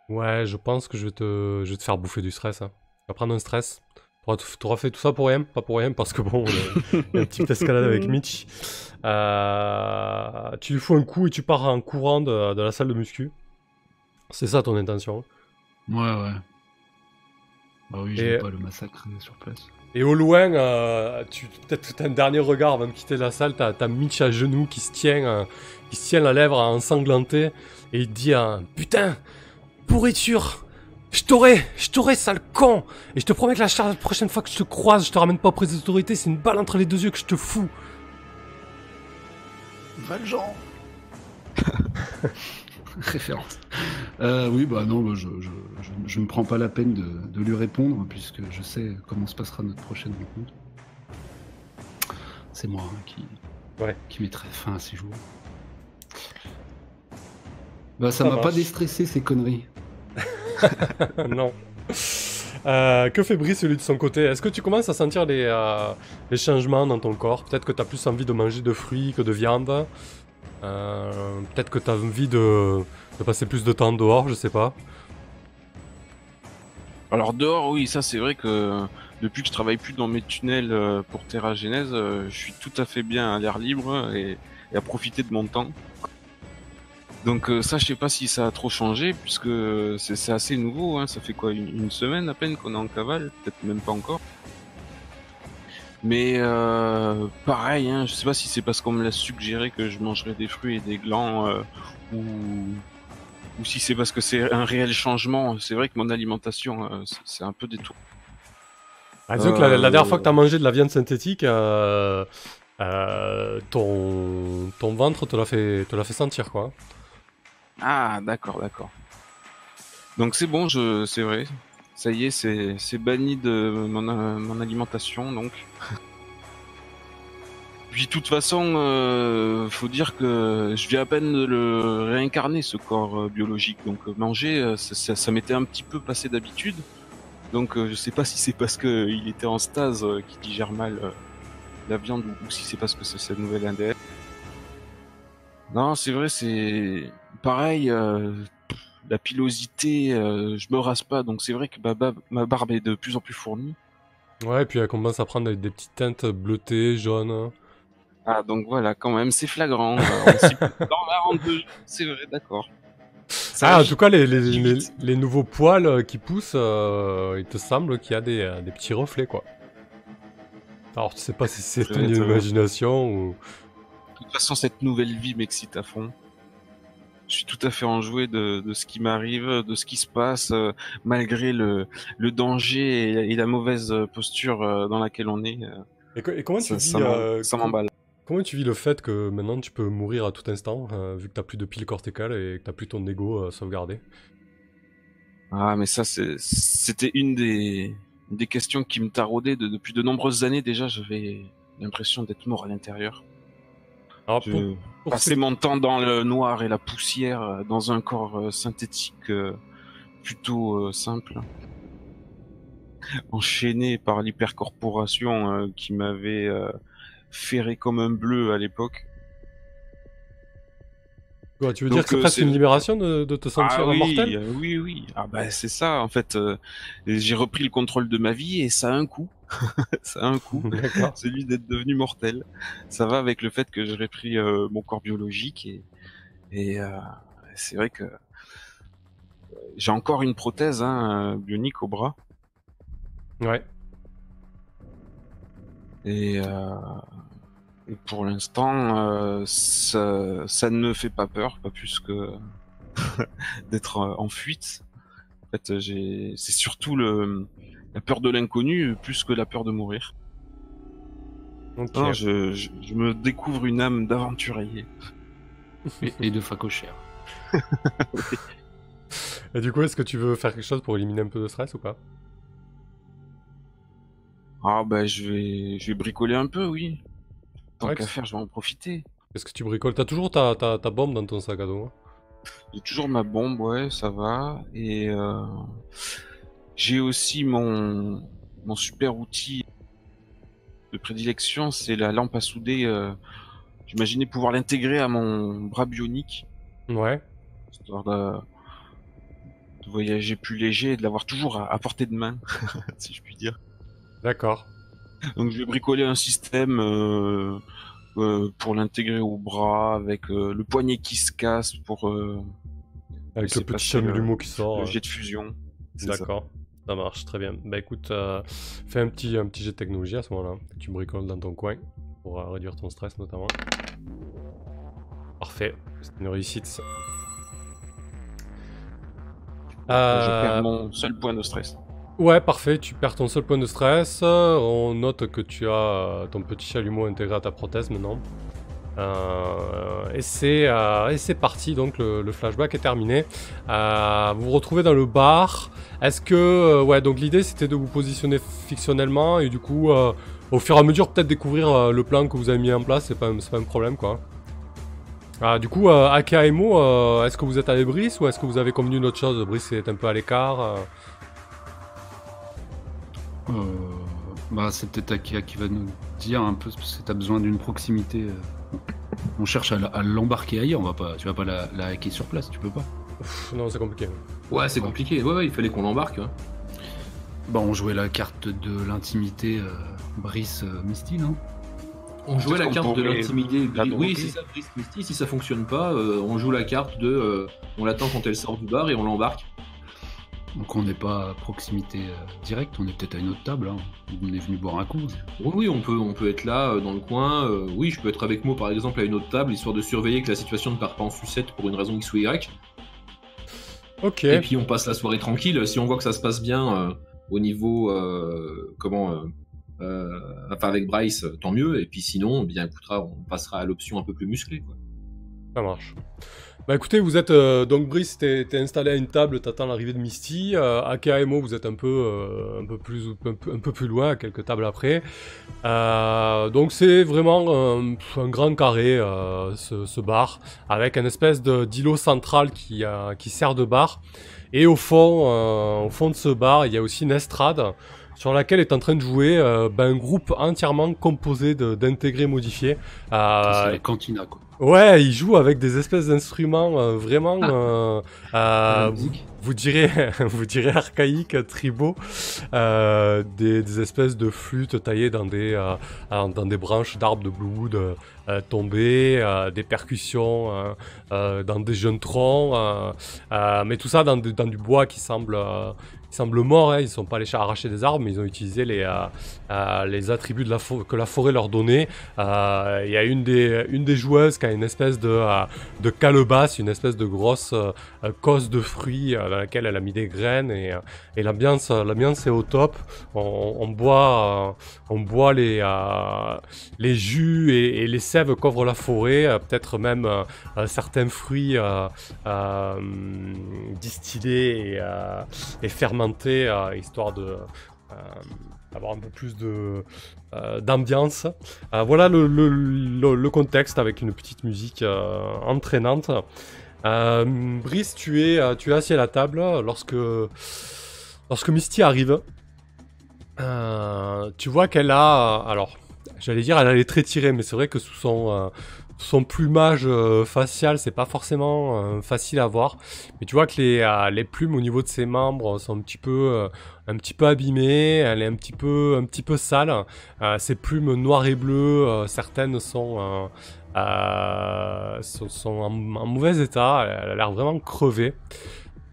Ouais, je pense que je vais te faire bouffer du stress. Hein. Tu vas prendre un stress. T'auras fait tout ça pour rien, pas pour rien, parce que bon, il y a une petite escalade avec Mitch. Tu lui fous un coup et tu pars en courant de la salle de muscu. C'est ça ton intention. Ouais. Bah oui, je vais pas le massacrer sur place. Et au loin, peut-être un dernier regard avant de quitter la salle, t'as Mitch à genoux qui se tient la lèvre ensanglantée et il te dit putain, pourriture, je t'aurai, sale con. Et je te promets que la prochaine fois que je te croise, je te ramène pas auprès des autorités, c'est une balle entre les deux yeux que je te fous. Valjean. Référence. Oui, bah non, je me prends pas la peine de lui répondre, puisque je sais comment se passera notre prochaine rencontre. C'est moi qui mettrai fin à ces jours. Bah ça m'a pas déstressé ces conneries. Non. Que fait Brice lui de son côté? Est-ce que tu commences à sentir les changements dans ton corps? Peut-être que tu as plus envie de manger de fruits que de viande. Peut-être que tu as envie de passer plus de temps dehors, je sais pas. Alors dehors, oui, ça c'est vrai que depuis que je travaille plus dans mes tunnels pour Terra Genèse, je suis tout à fait bien à l'air libre et à profiter de mon temps. Donc ça, je sais pas si ça a trop changé, puisque c'est assez nouveau, hein. Ça fait quoi, une semaine à peine qu'on est en cavale, peut-être même pas encore. Mais pareil, hein, je sais pas si c'est parce qu'on me l'a suggéré que je mangerais des fruits et des glands, ou si c'est parce que c'est un réel changement. C'est vrai que mon alimentation, c'est un peu détourné. Disons que la dernière fois que tu as mangé de la viande synthétique, ton ventre te l'a fait sentir, quoi. Ah, d'accord. Donc c'est bon, c'est vrai. Ça y est, c'est banni de mon alimentation, donc. Puis de toute façon, faut dire que je viens à peine de le réincarner, ce corps biologique. Donc manger, ça m'était un petit peu passé d'habitude. Donc je sais pas si c'est parce que il était en stase qu'il digère mal la viande, ou si c'est parce que c'est cette nouvelle ADN. Non, c'est vrai, c'est pareil. La pilosité, je me rase pas, donc c'est vrai que ma barbe est de plus en plus fournie. Ouais, et puis elle commence à prendre des petites teintes bleutées, jaunes. Ah, donc voilà, quand même, c'est flagrant. Dans la rente de... C'est vrai, d'accord. En tout cas, les nouveaux poils qui poussent, il te semble qu'il y a des petits reflets, quoi. Alors, tu sais pas si c'est ton imagination ou... De toute façon, cette nouvelle vie m'excite à fond. Je suis tout à fait enjoué de ce qui m'arrive, de ce qui se passe, malgré le danger et la mauvaise posture dans laquelle on est. Et comment tu vis ça m'emballe. Comment tu vis le fait que maintenant tu peux mourir à tout instant, vu que t'as plus de pile corticale et que t'as plus ton ego sauvegardé? Ah, mais ça, c'était une des questions qui me taraudait depuis de nombreuses années déjà. J'avais l'impression d'être mort à l'intérieur. Alors, passer mon temps dans le noir et la poussière dans un corps synthétique plutôt simple, enchaîné par l'hypercorporation qui m'avait ferré comme un bleu à l'époque. Ouais, tu veux dire que c'est presque une libération de te sentir mortel? Oui. Ah bah c'est ça, en fait. J'ai repris le contrôle de ma vie et ça a un coût. Ça a un coût. Celui d'être devenu mortel. Ça va avec le fait que j'ai repris mon corps biologique et c'est vrai que j'ai encore une prothèse bionique au bras. Ouais. Et pour l'instant, ça ne me fait pas peur, pas plus que d'être en fuite. En fait, c'est surtout la peur de l'inconnu plus que la peur de mourir. Okay. Non, je me découvre une âme d'aventurier. Et de facochère. Et du coup, est-ce que tu veux faire quelque chose pour éliminer un peu de stress ou pas? Ah bah je vais bricoler un peu, oui. Tant Ouais, qu'à faire, je vais en profiter. qu'est-ce que tu bricoles? T'as toujours ta bombe dans ton sac à dos, hein? J'ai toujours ma bombe, ouais, ça va. Et j'ai aussi mon super outil de prédilection, c'est la lampe à souder. J'imaginais pouvoir l'intégrer à mon bras bionique, Ouais, histoire de voyager plus léger et de l'avoir toujours à portée de main, si je puis dire. d'accord. Donc je vais bricoler un système pour l'intégrer au bras, avec le poignet qui se casse pour Avec le laisser petit passer chalumeau qui le sort. jet de fusion. C'est ça. D'accord, ça marche très bien. Bah écoute, fais un petit jet de technologie à ce moment-là. Tu bricoles dans ton coin pour réduire ton stress notamment. Parfait, c'est une réussite ça. Je perds mon seul point de stress. Ouais, parfait, tu perds ton seul point de stress. On note que tu as ton petit chalumeau intégré à ta prothèse maintenant. Et c'est parti, donc le flashback est terminé. Vous vous retrouvez dans le bar. Est-ce que... ouais, donc l'idée c'était de vous positionner fictionnellement et du coup, au fur et à mesure, peut-être découvrir le plan que vous avez mis en place, c'est pas un problème quoi. Du coup, Aka et Mo, est-ce que vous êtes avec Brice ou est-ce que vous avez convenu une autre chose? Brice est un peu à l'écart. Bah, c'est peut-être Akia qui va nous dire un peu, parce que t'as besoin d'une proximité. On cherche à l'embarquer ailleurs, tu vas pas la hacker sur place, tu peux pas. Non, c'est compliqué. Ouais, c'est compliqué. Ouais, il fallait qu'on l'embarque. Hein. Bah, on jouait la carte de l'intimité Brice Misty, non? On jouait la qu'on carte de pourrait l'intimité. la Oui, provoquer. c'est ça, Brice Misty. Si ça fonctionne pas, on joue la carte de. On l'attend quand elle sort du bar et on l'embarque. Donc on n'est pas à proximité directe, on est peut-être à une autre table, hein. On est venu boire un coup. Oui, on peut être là, dans le coin. Oui, je peux être avec Mo, par exemple, à une autre table, histoire de surveiller que la situation ne part pas en sucette pour une raison X ou Y. Ok. Et puis on passe la soirée tranquille. Si on voit que ça se passe bien au niveau enfin avec Bryce, tant mieux. Et puis sinon, bien écoutera, on passera à l'option un peu plus musclée. Quoi. Ça marche. Bah écoutez, vous êtes donc Brice, t'es installé à une table, t'attends l'arrivée de Misty. Aka et Mo, vous êtes un peu plus loin, à quelques tables après. Donc c'est vraiment un grand carré, ce bar, avec un espèce d'îlot central qui sert de bar. Et au fond de ce bar, il y a aussi une estrade sur laquelle est en train de jouer un groupe entièrement composé d'intégrés modifiés. C'est la cantina, quoi. Ouais, ils jouent avec des espèces d'instruments vraiment, La musique. vous direz, vous direz archaïques, tribaux, des espèces de flûtes taillées dans des branches d'arbres de Bluewood tombées, des percussions dans des jeunes troncs, mais tout ça dans du bois qui semble mort. Hein. Ils ne sont pas allés arracher des arbres, mais ils ont utilisé les attributs que la forêt leur donnait. Il y a une des joueuses qui a une espèce de calebasse, une espèce de grosse cosse de fruits dans laquelle elle a mis des graines et l'ambiance est au top. On boit les jus et les sèves qu'offre la forêt, peut-être même certains fruits distillés et fermentés, histoire d'avoir un peu plus d'ambiance. Voilà le contexte avec une petite musique entraînante. Brice, tu es assis à la table lorsque Misty arrive. Tu vois qu'elle a... alors, j'allais dire elle a les traits tirés, mais c'est vrai que sous son plumage facial, c'est pas forcément facile à voir. Mais tu vois que les plumes au niveau de ses membres sont un petit peu abîmées. Elle est un petit peu sale. Ses plumes noires et bleues, certaines sont en mauvais état. Elle a l'air vraiment crevée.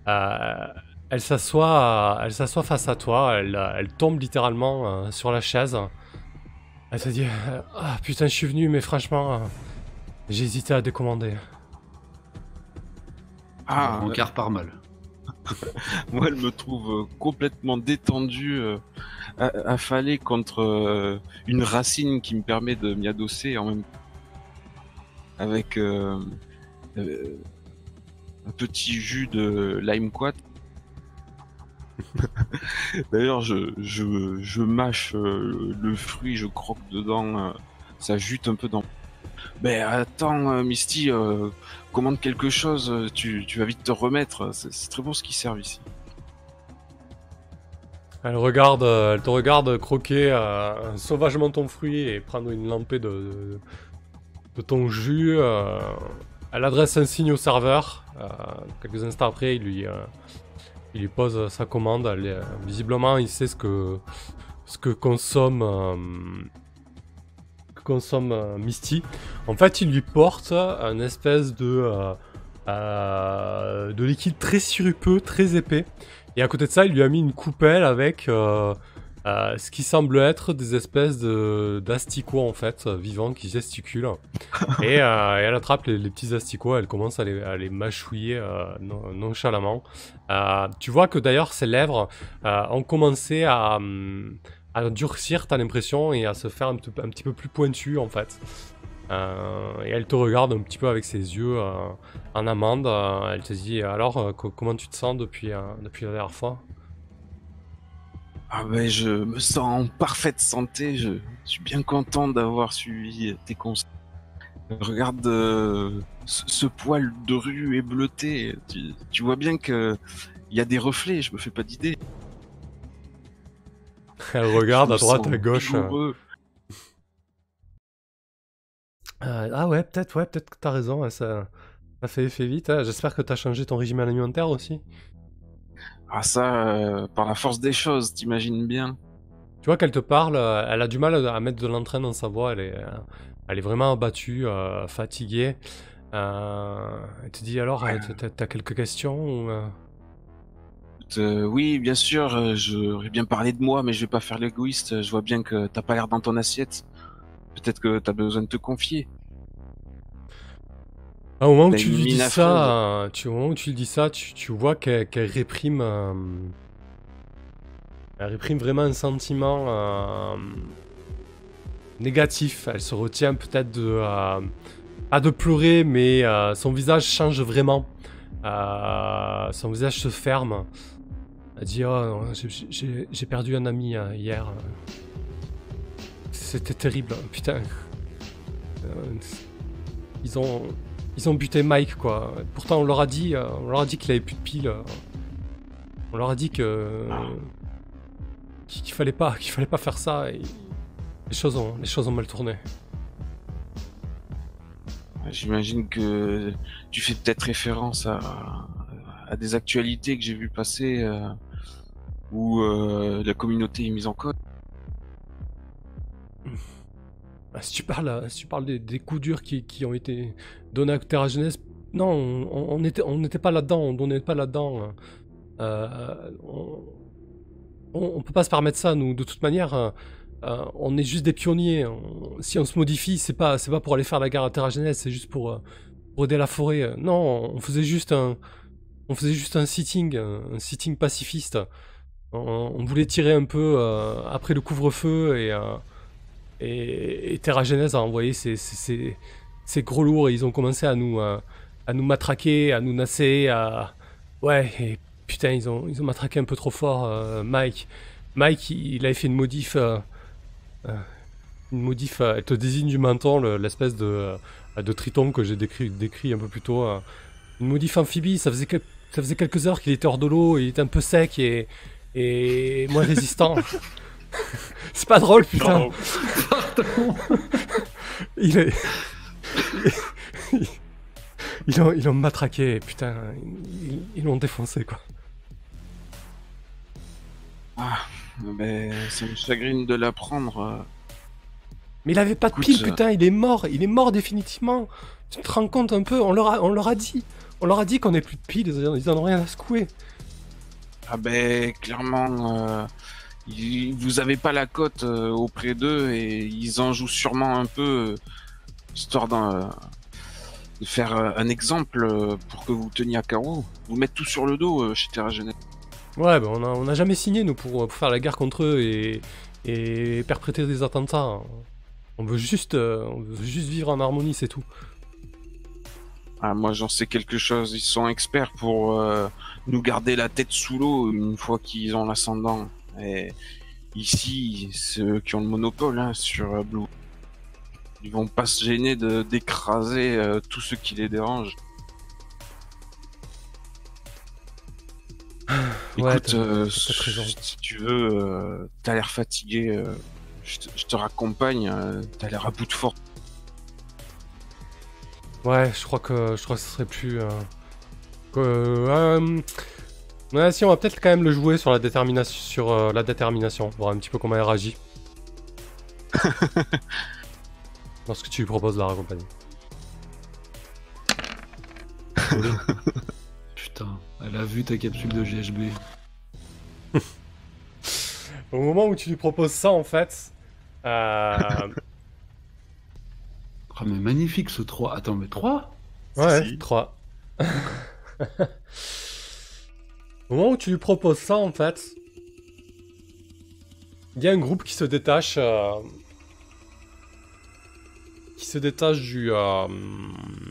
Elle s'assoit face à toi. Elle tombe littéralement sur la chaise. Elle te dit ah putain, je suis venu, mais franchement, j'ai hésité à décommander. Ah, un quart par mal. Moi, elle me trouve complètement détendu, affalé contre une racine qui me permet de m'y adosser en même avec un petit jus de lime quat. D'ailleurs, je mâche le fruit, je croque dedans, ça jute un peu dans. Ben attends, Misty, commande quelque chose, tu vas vite te remettre. C'est très bon ce qui sert ici. Elle te regarde croquer sauvagement ton fruit et prendre une lampée de ton jus. Elle adresse un signe au serveur. Quelques instants après, il lui pose sa commande. Visiblement, il sait ce que consomme Misty. En fait, il lui porte un espèce de liquide très sirupeux, très épais. Et à côté de ça, il lui a mis une coupelle avec ce qui semble être des espèces d'asticots en fait, vivants qui gesticulent. Et elle attrape les petits asticots, elle commence à les mâchouiller nonchalamment. Tu vois que d'ailleurs ses lèvres ont commencé à durcir, t'as l'impression, et à se faire un petit peu plus pointues en fait. Et elle te regarde un petit peu avec ses yeux en amande. Elle te dit alors comment tu te sens depuis la dernière fois? Ah ben je me sens en parfaite santé, je suis bien content d'avoir suivi tes conseils. Regarde ce poil de rue est bleuté, tu vois bien que il y a des reflets, je me fais pas d'idée. Elle regarde Je à me droite, sens à gauche. vigoureux. Ah ouais, peut-être que t'as raison, hein, ça fait effet vite. Hein. J'espère que t'as changé ton régime alimentaire aussi. Ah ça, par la force des choses, t'imagines bien. Tu vois qu'elle te parle, elle a du mal à mettre de l'entrain dans sa voix, elle est vraiment abattue, fatiguée. Elle te dit alors, Ouais. t'as quelques questions ou, Oui, bien sûr, j'aurais bien parlé de moi, mais je vais pas faire l'égoïste. Je vois bien que t'as pas l'air dans ton assiette. Peut-être que t'as besoin de te confier. Au moment où T'as tu une lui dis mine ça, au moment où tu lui dis ça, tu vois qu'elle réprime, elle réprime vraiment un sentiment négatif. Elle se retient peut-être pas de pleurer, mais son visage change vraiment. Son visage se ferme. Elle dit oh, j'ai perdu un ami hier. C'était terrible, putain. Ils ont buté Mike quoi. Pourtant on leur a dit qu'il avait plus de piles. On leur a dit qu'il fallait pas faire ça. Et les choses ont mal tourné. J'imagine que tu fais peut-être référence à des actualités que j'ai vu passer où la communauté est mise en cause. Si tu parles des coups durs qui ont été donnés à Terra Jeunesse, non, on n'était pas là-dedans, on n'est pas là-dedans. On peut pas se permettre ça, nous, de toute manière. On est juste des pionniers. Si on se modifie, c'est pas pour aller faire la guerre à Terra Jeunesse, c'est juste pour aider la forêt. Non, on faisait juste un sitting pacifiste. On voulait tirer un peu après le couvre-feu et Terra Genèse a envoyé ces gros lourds et ils ont commencé à nous matraquer, à nous nasser, ouais, et putain, ils ont matraqué un peu trop fort Mike. Mike, il avait fait une modif, elle te désigne du menton, l'espèce de triton que j'ai décrit un peu plus tôt. Une modif amphibie, ça faisait quelques heures qu'il était hors de l'eau, il était un peu sec et moins résistant. C'est pas drôle, putain. Pardon. Ils l'ont matraqué, putain. Ils l'ont défoncé, quoi. Ah, mais ça me chagrine de l'apprendre. Mais il avait pas de Écoute, pile, putain, il est mort définitivement. Tu te rends compte un peu, on leur a dit qu'on n'ait plus de piles, ils en ont rien à secouer. Ah ben clairement, vous avez pas la cote auprès d'eux et ils en jouent sûrement un peu, histoire de faire un exemple pour que vous teniez à carreau. Vous mettre tout sur le dos chez Terra Jeunesse. Ouais, bah on a jamais signé, nous, pour faire la guerre contre eux et perpétrer des attentats. On veut juste vivre en harmonie, c'est tout. Ah, moi j'en sais quelque chose, ils sont experts pour nous garder la tête sous l'eau une fois qu'ils ont l'ascendant. Et ici, c'est eux qui ont le monopole hein, sur Blue. Ils vont pas se gêner d'écraser tous ceux qui les dérangent. Ouais, Écoute, t'as raison. si tu veux, t'as l'air fatigué, je te raccompagne, t'as l'air à bout de force. Ouais, je crois que ce serait plus... Ouais, si, on va peut-être quand même le jouer sur la détermination, voir un petit peu comment elle réagit. Lorsque tu lui proposes de la raccompagner. Putain, elle a vu ta capsule de GHB. Au moment où tu lui proposes ça, en fait... Ah mais magnifique ce 3. Attends, mais 3 ? Ouais, Si. 3. Au moment où tu lui proposes ça, en fait, il y a un groupe qui se détache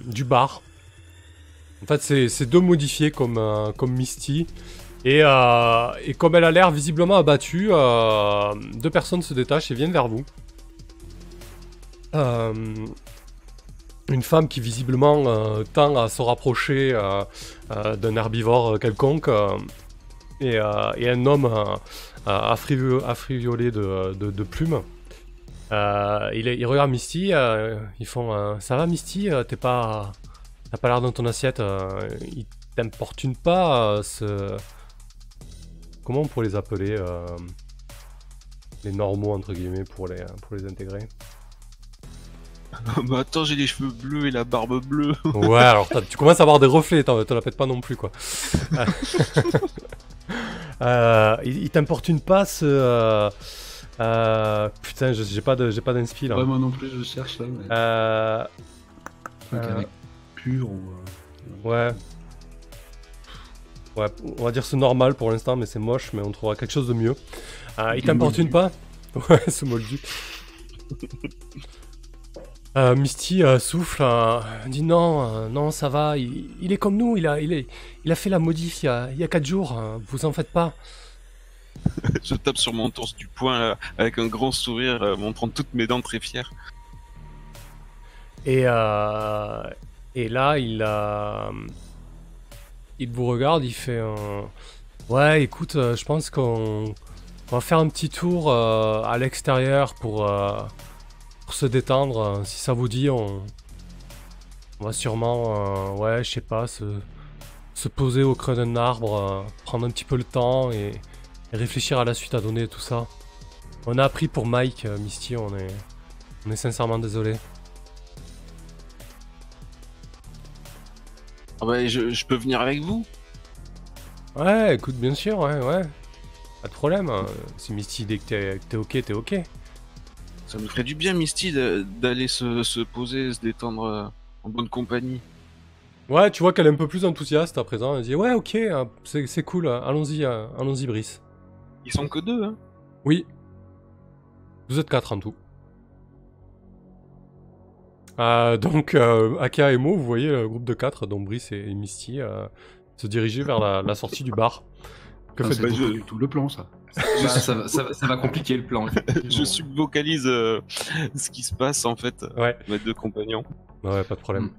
du bar. En fait, c'est deux modifiés comme Misty. Et comme elle a l'air visiblement abattue, deux personnes se détachent et viennent vers vous. Une femme qui visiblement tend à se rapprocher d'un herbivore quelconque et un homme affriolé de plumes. Ils regardent Misty, ils font ça va Misty, t'as pas l'air dans ton assiette, ils t'importunent pas comment on pourrait les appeler les normaux entre guillemets pour les intégrer. Bah attends, j'ai les cheveux bleus et la barbe bleue. Ouais, alors tu commences à avoir des reflets, te la pètes pas non plus quoi. Il t'importune pas putain, j'ai pas d'inspi là. Ouais, moi non plus, je cherche là. Mais... truc avec pur ou. Ouais. Ouais, on va dire c'est normal pour l'instant, mais c'est moche, mais on trouvera quelque chose de mieux. Il t'importune pas? Ouais, ce moldu. Misty souffle, dit non, non, ça va, il est comme nous, il a fait la modif il y a 4 jours, vous en faites pas. Je tape sur mon torse du poing là, avec un grand sourire, montrant toutes mes dents très fières. Et là, il vous regarde, il fait ouais, écoute, je pense qu'on va faire un petit tour à l'extérieur pour se détendre. Si ça vous dit, on va sûrement, ouais, je sais pas, se poser au creux d'un arbre, prendre un petit peu le temps et réfléchir à la suite à donner tout ça. On a appris pour Mike, Misty, on est sincèrement désolé. Ah bah je peux venir avec vous? Ouais, écoute, bien sûr, ouais. Pas de problème. Si Misty dit que t'es ok, t'es ok. Ça me ferait du bien, Misty, d'aller se poser, se détendre en bonne compagnie. Ouais, tu vois qu'elle est un peu plus enthousiaste à présent. Elle dit ouais, ok, c'est cool, allons-y, Brice. Ils sont que deux, hein? Oui. Vous êtes 4 en tout. Donc, Aka et Mo, vous voyez le groupe de 4, dont Brice et Misty, se diriger vers la sortie du bar. Que C'est faites-vous? pas du tout le plan, ça. Bah, ça va compliquer le plan. Je subvocalise ce qui se passe en fait, Ouais. mes deux compagnons. Ouais, pas de problème.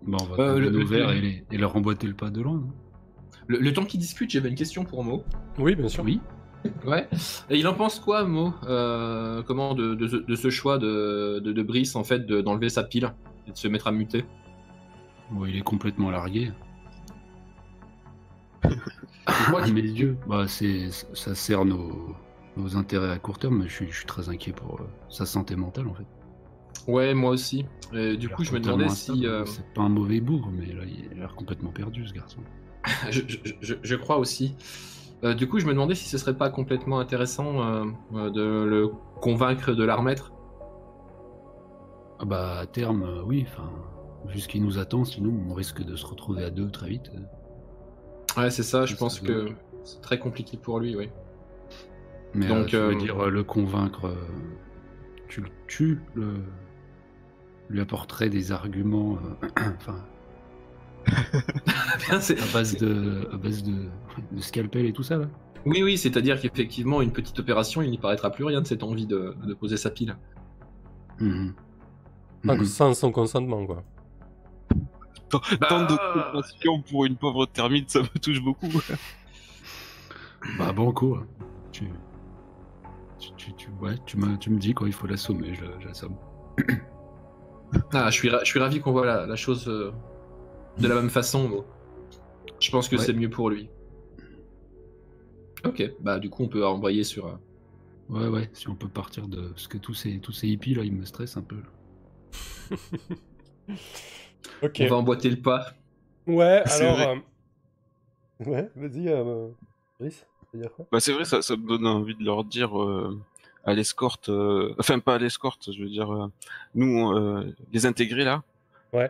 Bon, on va prendre nos verres et leur emboîter le pas de loin. Le temps qu'ils discutent, j'avais une question pour Mo. Oui, bien sûr. Oui. Ouais. Et il en pense quoi, Mo, comment de ce choix de Brice en fait d'enlever sa pile et de se mettre à muter? Bon, il est complètement largué. Moi, À mes yeux, bah, ça sert nos intérêts à court terme, mais je suis très inquiet pour sa santé mentale en fait. Ouais, moi aussi. Et du coup, je me demandais si. C'est pas un mauvais bougre, mais là, il a l'air complètement perdu ce garçon. je crois aussi. Du coup, je me demandais si ce serait pas complètement intéressant de le convaincre de la remettre. Ah bah, à terme, oui, enfin, vu ce qui nous attend, sinon on risque de se retrouver à deux très vite. Ouais, c'est ça, je Ça, pense c'est que dommage. c'est très compliqué pour lui, oui. Mais Donc, tu veux dire le convaincre, tu lui apporterais des arguments, enfin, Bien, c'est- À base de scalpel et tout ça, là. Oui, c'est-à-dire qu'effectivement, une petite opération, il n'y paraîtra plus rien de cette envie de poser sa pile. Mhm. Sans son consentement, quoi. Tant de compassion pour une pauvre termite, ça me touche beaucoup. Bah, banco. Hein. Ouais, tu me dis quand il faut l'assommer, je l'assomme. Ah, je suis ravi qu'on voit la chose de la même façon. Bon. Je pense que Ouais. c'est mieux pour lui. Ok, bah du coup on peut envoyer sur... Ouais, si on peut partir de... Parce que tous ces hippies, là, ils me stressent un peu. Là. Ok. On va emboîter le pas. Ouais, C'est alors... vrai. Ouais, vas-y, Brice, tu veux dire quoi? Bah c'est vrai, ça me donne envie de leur dire à l'escorte, enfin pas à l'escorte, je veux dire, nous, les intégrés là, Ouais.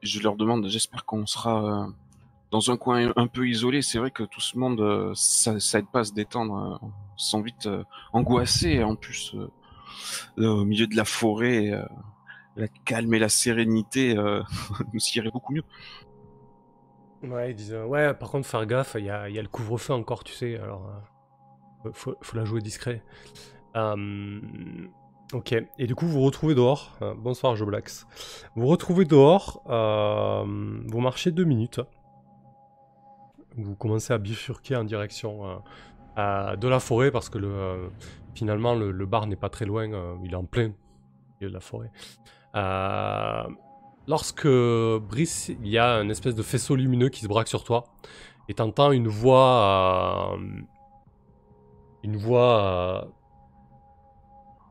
je leur demande, j'espère qu'on sera dans un coin un peu isolé. C'est vrai que tout ce monde, ça aide pas à se détendre. On se sent vite angoissé, en plus, au milieu de la forêt, la calme et la sérénité nous irait beaucoup mieux. Ouais, ils disent... ouais, par contre, faire gaffe, il y a le couvre-feu encore, tu sais, alors... faut la jouer discret. Ok, et du coup, vous vous retrouvez dehors. Bonsoir, Joblax. Vous vous retrouvez dehors, vous marchez 2 minutes. Vous commencez à bifurquer en direction de la forêt parce que finalement, le bar n'est pas très loin, il est en plein milieu de la forêt. Lorsque, Brice, il y a un espèce de faisceau lumineux qui se braque sur toi, et t'entends une voix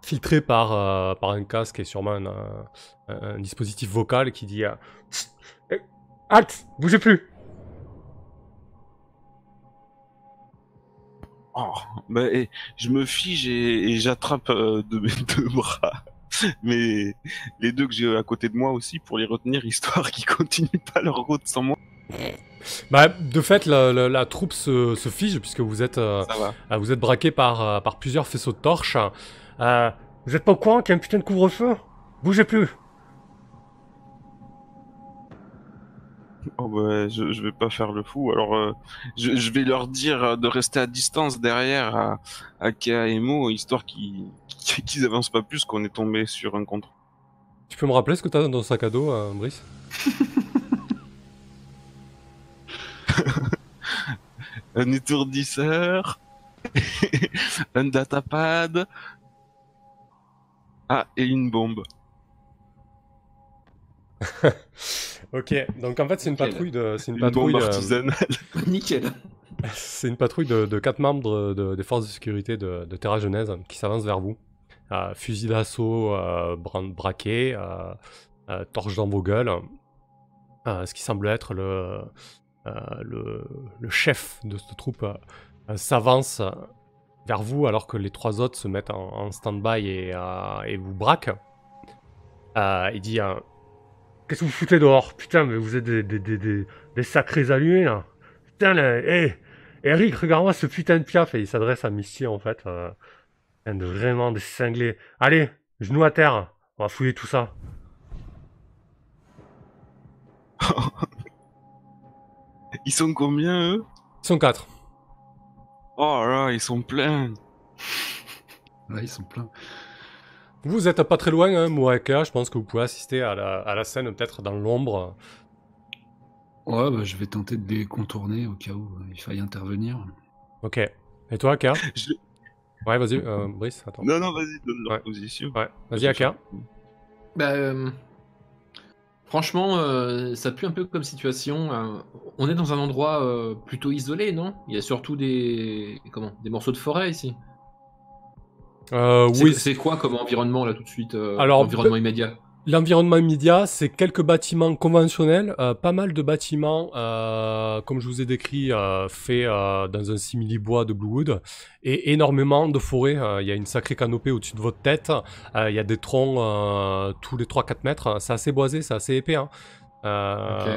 filtrée par un casque et sûrement un dispositif vocal qui dit Halt, bougez plus. Oh, bah, et je me fige et j'attrape de mes 2 bras. Mais les 2 que j'ai à côté de moi aussi pour les retenir, histoire qu'ils continuent pas leur route sans moi. Bah, de fait, la troupe se fige puisque vous êtes Ça va. vous êtes braqué par plusieurs faisceaux de torches. Vous êtes pas au courant qu'il y a un putain de couvre-feu? Bougez plus. Oh bah, je vais pas faire le fou. Alors, je vais leur dire de rester à distance derrière à Kea et Mo, histoire qu'ils avancent pas plus, qu'on est tombé sur un contre. Tu peux me rappeler ce que t'as dans ton sac à dos, Brice? Un étourdisseur, un datapad, et une bombe. Ok, donc en fait c'est une Nickel. patrouille Une bombe artisanale. Nickel. c'est une patrouille de 4 membres des forces de sécurité de Terra Genèse qui s'avancent vers vous. Fusil d'assaut braqué, torche dans vos gueules. Ce qui semble être le chef de cette troupe s'avance vers vous alors que les 3 autres se mettent en stand-by et vous braquent. Il dit qu'est-ce que vous foutez dehors? Putain, mais vous êtes des sacrés allumés là. Putain, là, hé, Eric, regarde-moi ce putain de piaf. Et il s'adresse à Misty en fait. Vraiment des cinglés. Allez, genoux à terre. On va fouiller tout ça. Ils sont combien, eux? Ils sont 4. Oh là, ils sont pleins. Ouais, ils sont pleins. Vous êtes pas très loin, hein, Moaka. Je pense que vous pouvez assister à la scène peut-être dans l'ombre. Ouais, bah, je vais tenter de les contourner au cas où il faille intervenir. Ok. Et toi, Aka? Je- Ouais, vas-y, Brice, attends. Non, vas-y, donne leur Ouais. position. Ouais, vas-y, Aka. Bah, franchement, ça pue un peu comme situation. On est dans un endroit plutôt isolé, non? Il y a surtout des morceaux de forêt ici. Oui. C'est quoi comme environnement là tout de suite? Alors, Environnement immédiat. L'environnement immédiat, c'est quelques bâtiments conventionnels, pas mal de bâtiments, comme je vous ai décrit, faits dans un simili-bois de Bluewood, et énormément de forêts. Il y a une sacrée canopée au-dessus de votre tête, il y a des troncs tous les 3-4 mètres, c'est assez boisé, c'est assez épais. Hein. Ok.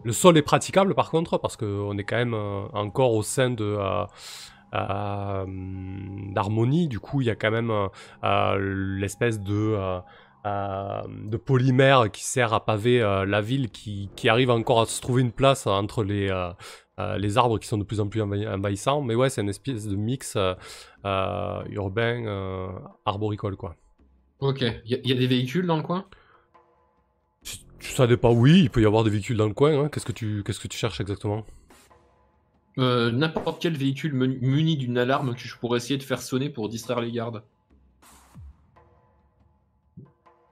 Le sol est praticable par contre, parce qu'on est quand même encore au sein de... d'harmonie, du coup il y a quand même l'espèce de de polymère qui sert à paver la ville, qui arrive encore à se trouver une place entre les arbres qui sont de plus en plus envahissants. Mais ouais, c'est une espèce de mix urbain, arboricole, quoi. Ok, il y a des véhicules dans le coin? Ça dépend, oui, il peut y avoir des véhicules dans le coin. Hein. Qu'est-ce que tu cherches exactement? N'importe quel véhicule muni d'une alarme que je pourrais essayer de faire sonner pour distraire les gardes.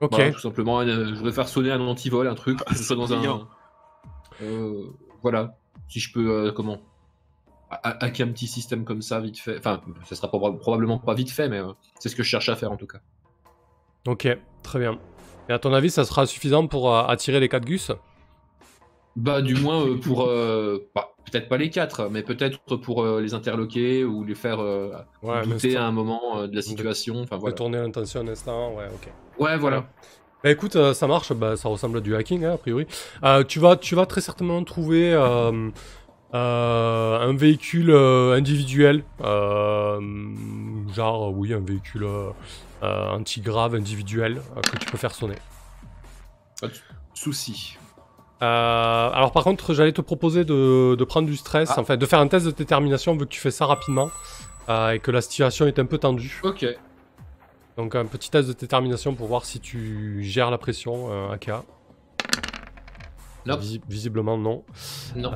Ok. Voilà, tout simplement, je voudrais faire sonner un antivol, un truc, que ce soit dans un... voilà, si je peux, hacker un petit système comme ça, vite fait. Enfin, ça sera probablement pas vite fait, mais c'est ce que je cherche à faire en tout cas. Ok, très bien. Et à ton avis, ça sera suffisant pour attirer les 4 gus? Bah, du moins pour... peut-être pas les 4, mais peut-être pour les interloquer ou les faire douter à un moment de la situation. Enfin, voilà. Retourner l'intention un instant, ouais, ok. Ouais, voilà. Bah écoute, ça marche, bah, ça ressemble à du hacking, hein, a priori. Tu vas très certainement trouver un véhicule individuel, genre, oui, un véhicule anti-grave individuel que tu peux faire sonner. Pas de souci. Alors par contre, j'allais te proposer de prendre du stress, en fait, de faire un test de détermination vu que tu fais ça rapidement et que la situation est un peu tendue. Ok. Donc un petit test de détermination pour voir si tu gères la pression, Aka. Non. Visiblement non. Non.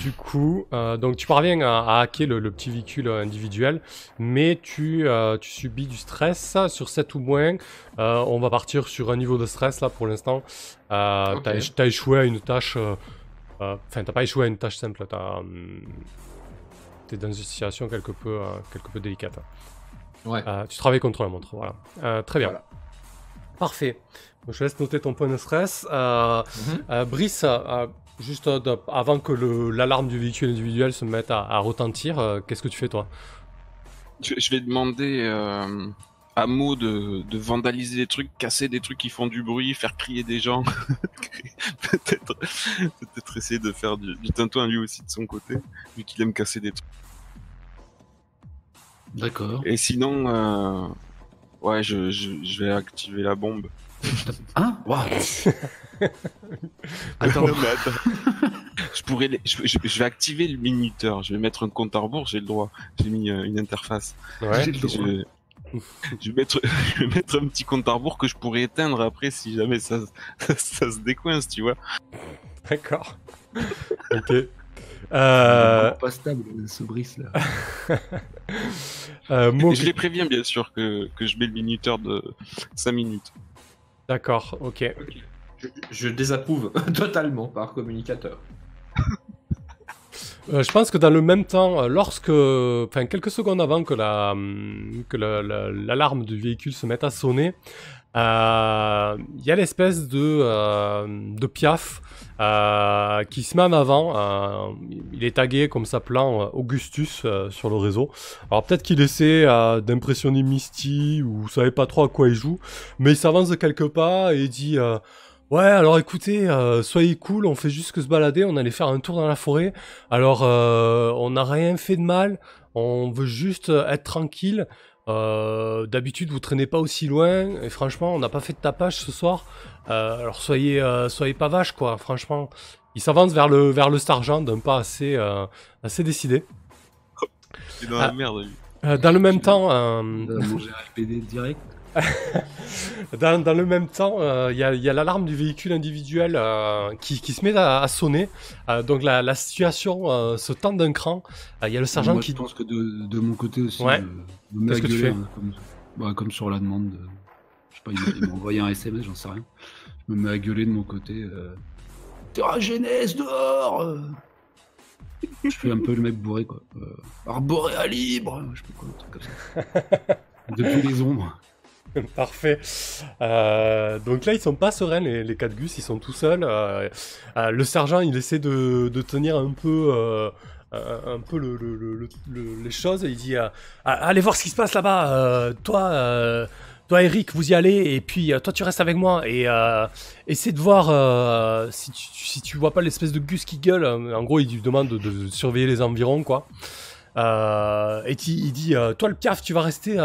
Du coup, donc tu parviens à hacker le petit véhicule individuel, mais tu subis du stress sur 7 ou moins. On va partir sur un niveau de stress là pour l'instant. Okay. T'as échoué à une tâche... Enfin, t'as pas échoué à une tâche simple. T'es dans une situation quelque peu délicate. Ouais. Tu travailles contre la montre, voilà. Très bien. Voilà. Parfait. Donc, je laisse noter ton point de stress. Brice, juste avant que l'alarme du véhicule individuel se mette à retentir, qu'est-ce que tu fais toi? Je vais demander à Mo de vandaliser des trucs, casser des trucs qui font du bruit, faire crier des gens. peut-être essayer de faire du tintouin lui aussi de son côté, vu qu'il aime casser des trucs. D'accord. Et sinon, ouais, je vais activer la bombe. Hein? Waouh. Attends, mais attends. Je vais activer le minuteur. Je vais mettre un compte à rebours, j'ai le droit. J'ai mis une interface. Ouais. Je vais mettre un petit compte à rebours que je pourrais éteindre après si jamais ça se décoince, tu vois. D'accord. Ok. Pas stable ce Brice là. Je les préviens bien sûr que je mets le minuteur de 5 minutes. D'accord, ok. Je désapprouve totalement par communicateur. Je pense que dans le même temps, enfin quelques secondes avant que l'alarme du véhicule se mette à sonner, il y a l'espèce de Piaf qui se met en avant. Il est tagué comme s'appelant Augustus sur le réseau. Alors peut-être qu'il essaie d'impressionner Misty ou savait pas trop à quoi il joue, mais il s'avance de quelques pas et il dit ouais, alors écoutez, soyez cool, on fait juste que se balader, on allait faire un tour dans la forêt. Alors, on n'a rien fait de mal, on veut juste être tranquille. D'habitude, vous traînez pas aussi loin, et franchement, on n'a pas fait de tapage ce soir. Alors, soyez pas vaches, quoi, franchement. Il s'avance vers le sergent d'un pas assez décidé. Il est dans la merde, lui. Dans le même temps... manger un RPD direct. Dans le même temps, il y a l'alarme du véhicule individuel qui se met à sonner. Donc la situation se tend d'un cran. Il y a le sergent Moi, qui... Je pense que de mon côté aussi, Ouais. je me mets Qu'est-ce à que tu gueuler, fais comme sur la demande. Je sais pas, il m'a envoyé un SMS, j'en sais rien. Je me mets à gueuler de mon côté. Terra Genèse dehors. Je fais un peu le mec bourré, quoi. Arboréa libre. Je sais pas quoi, un truc comme ça. Depuis les ombres. Parfait. Donc là, ils sont pas sereins, les 4 gus, ils sont tout seuls. Le sergent, il essaie de tenir un peu les choses. Il dit allez voir ce qui se passe là-bas. Toi, Eric, vous y allez. Et puis, toi, tu restes avec moi. Et essaie de voir si tu vois pas l'espèce de gus qui gueule. En gros, il lui demande de surveiller les environs, quoi. Et il dit toi le Piaf, tu vas rester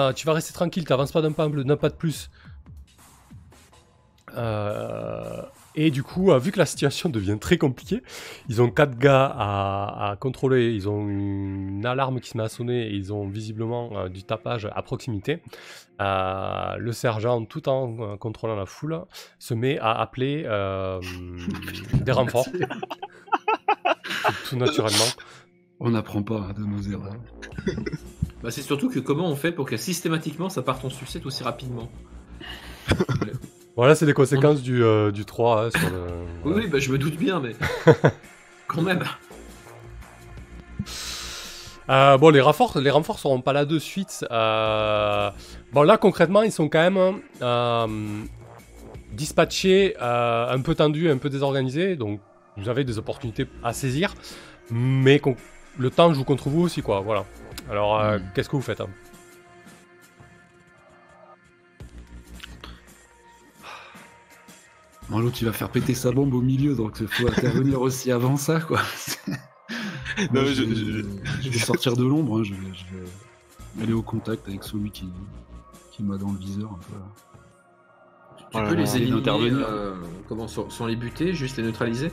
tranquille, t'avances pas d'un pas de plus. Et du coup, vu que la situation devient très compliquée, ils ont 4 gars à contrôler, ils ont une alarme qui se met à sonner et ils ont visiblement du tapage à proximité. Le sergent, tout en contrôlant la foule, se met à appeler des renforts. Tout naturellement. On n'apprend pas de nos erreurs. Bah, c'est surtout que comment on fait pour que systématiquement ça parte en sucette aussi rapidement. Voilà, c'est les conséquences du 3 sur le... Oui, bah, je me doute bien, mais quand même. Bon, les renforts seront pas là de suite. Bon, là, concrètement, ils sont quand même dispatchés, un peu tendus, un peu désorganisés. Donc, vous avez des opportunités à saisir. Mais le temps joue contre vous aussi, quoi. Voilà. Alors, qu'est-ce que vous faites, hein? Bon, l'autre, il va faire péter sa bombe au milieu, donc il faut intervenir aussi avant ça, quoi. Non, je vais sortir de l'ombre, hein, je vais aller au contact avec celui qui m'a dans le viseur un peu. Tu peux les éliminer comment, sans les buter, juste les neutraliser?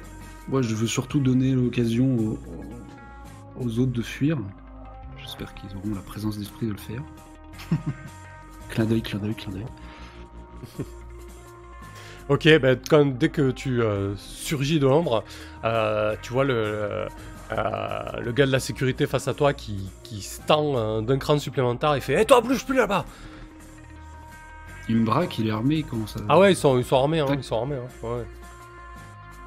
Moi, je veux surtout donner l'occasion aux autres de fuir. J'espère qu'ils auront la présence d'esprit de le faire. Clin d'œil, clin d'œil, clin d'œil. Ok, ben, dès que tu surgis de l'ombre, tu vois le gars de la sécurité face à toi qui se tend d'un cran supplémentaire et fait « Hé, toi, bouge plus là-bas !» Il me braque, il est armé, comment ça? Ah ouais, ils sont armés, hein, ils sont armés. Hein, ouais.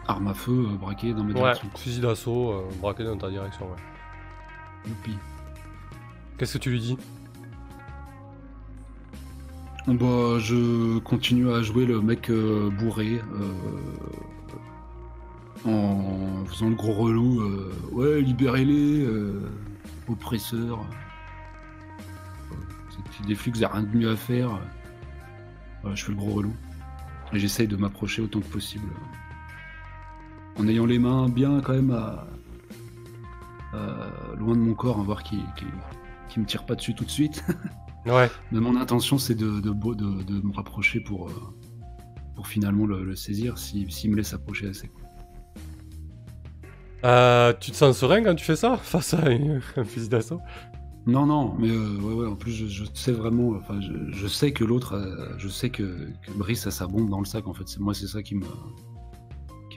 Arme à feu, braqué dans mes Ouais, directions. fusil d'assaut, braqué dans ta direction, ouais. Youpi. Qu'est-ce que tu lui dis? Bah, je continue à jouer le mec bourré, en faisant le gros relou. Ouais, libérez-les, oppresseurs. C'est des flics, rien de mieux à faire. Voilà, je fais le gros relou. Et j'essaye de m'approcher autant que possible. En ayant les mains bien quand même loin de mon corps, hein, voir qu'il me tire pas dessus tout de suite. Ouais. Mais mon intention, c'est de me rapprocher pour finalement le saisir, s'il me laisse approcher assez. Tu te sens serein quand tu fais ça, face à un fusil d'assaut? Non, mais ouais, en plus, je sais vraiment, enfin, je sais que l'autre, je sais que Brice a sa bombe dans le sac, en fait. C'est ça qui me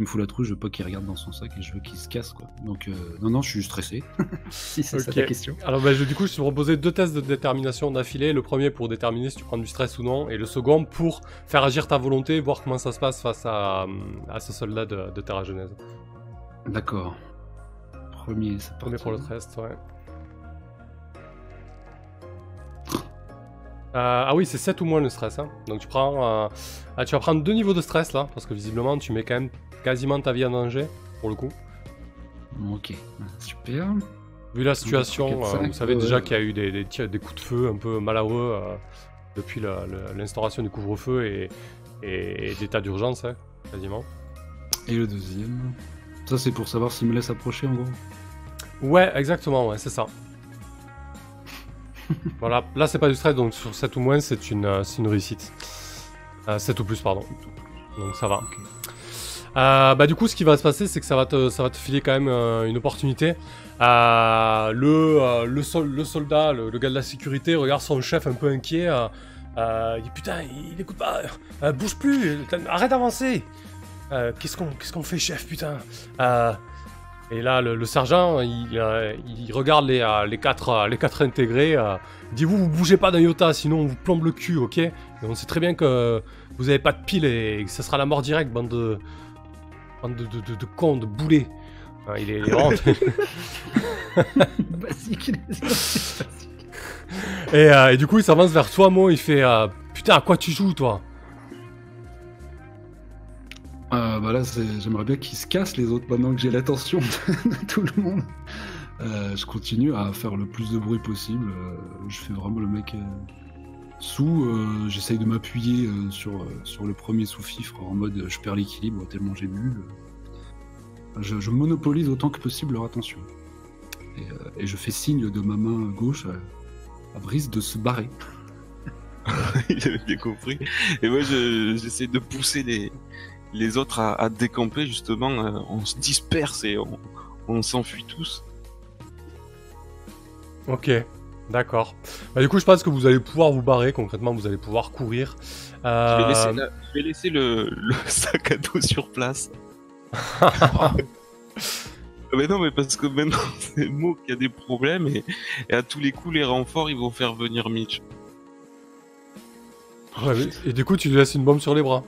fout la trouille, je veux pas qu'il regarde dans son sac et je veux qu'il se casse, quoi. Donc, non, je suis stressé. Si c'est ça ta question. Alors, du coup, je te proposais 2 tests de détermination d'affilée. Le premier pour déterminer si tu prends du stress ou non, et le second pour faire agir ta volonté, voir comment ça se passe face à ce soldat de Terra Genèse. D'accord. Premier pour le test, ouais. Ah oui, c'est 7 ou moins le stress, hein. Donc tu vas prendre 2 niveaux de stress là, parce que visiblement tu mets quand même quasiment ta vie en danger, pour le coup. Ok, super. Vu la situation, 4, 5, vous savez déjà qu'il y a eu des coups de feu un peu malheureux depuis l'instauration du couvre-feu et d'état d'urgence, hein, quasiment. Et le deuxième? Ça c'est pour savoir s'il me laisse approcher en gros? Ouais, exactement, ouais, c'est ça. Voilà, là c'est pas du stress, donc sur 7 ou moins c'est une réussite. 7 ou plus, pardon. Donc ça va. Okay. Du coup, ce qui va se passer, c'est que ça va te filer quand même une opportunité. Le soldat, le gars de la sécurité, regarde son chef un peu inquiet. Il dit putain, il écoute pas, bouge plus, arrête d'avancer. Qu'est-ce qu'on fait, chef, putain? Et là, le sergent, il regarde les quatre intégrés. Il dit vous bougez pas d'un iota, sinon on vous plombe le cul, ok? Et on sait très bien que vous avez pas de pile et que ça sera la mort directe, bande de cons, de boulets. Il est vraiment... Basique. Et du coup, il s'avance vers toi, Mo. Il fait putain, à quoi tu joues, toi? Là, j'aimerais bien qu'ils se cassent les autres pendant que j'ai l'attention de tout le monde. Je continue à faire le plus de bruit possible. Je fais vraiment le mec sous. J'essaye de m'appuyer sur le premier sous-fifre en mode je perds l'équilibre tellement j'ai bu. Je monopolise autant que possible leur attention. Et je fais signe de ma main gauche à Brice de se barrer. Il avait bien compris. Et moi, j'essaie de pousser les autres à décamper, justement. On se disperse et on s'enfuit tous. Ok, d'accord. Bah, du coup, je pense que vous allez pouvoir vous barrer. Concrètement, vous allez pouvoir courir. Je vais laisser le sac à dos sur place. Mais non, mais parce que maintenant, c'est Mo qui a des problèmes et à tous les coups, les renforts, ils vont faire venir Mitch. Ouais, et du coup, tu lui laisses une bombe sur les bras.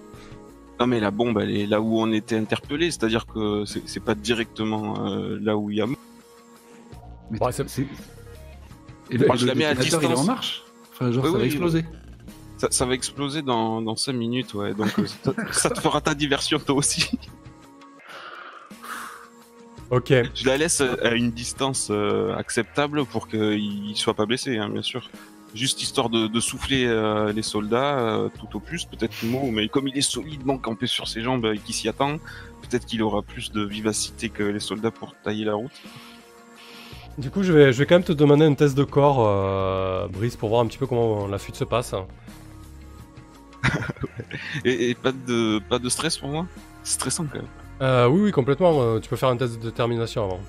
Non, mais la bombe, elle est là où on était interpellé, c'est-à-dire que c'est pas directement là où il y a Mo. Mais Ouais, Et Moi, je la mets à détonateur, il est en distance. marche. Enfin, genre, Oui, ça va oui, exploser. Ça va exploser dans 5 minutes, ouais. Donc ça te fera ta diversion, toi aussi. Ok. Je la laisse à une distance acceptable pour qu'il soit pas blessé, hein, bien sûr. Juste histoire de souffler les soldats, tout au plus, peut-être Mo, mais comme il est solidement campé sur ses jambes et qu'il s'y attend, peut-être qu'il aura plus de vivacité que les soldats pour tailler la route. Du coup, je vais quand même te demander un test de corps, Brice, pour voir un petit peu comment la fuite se passe. Et pas de stress pour moi. C'est stressant quand même. Oui, complètement. Tu peux faire un test de détermination avant.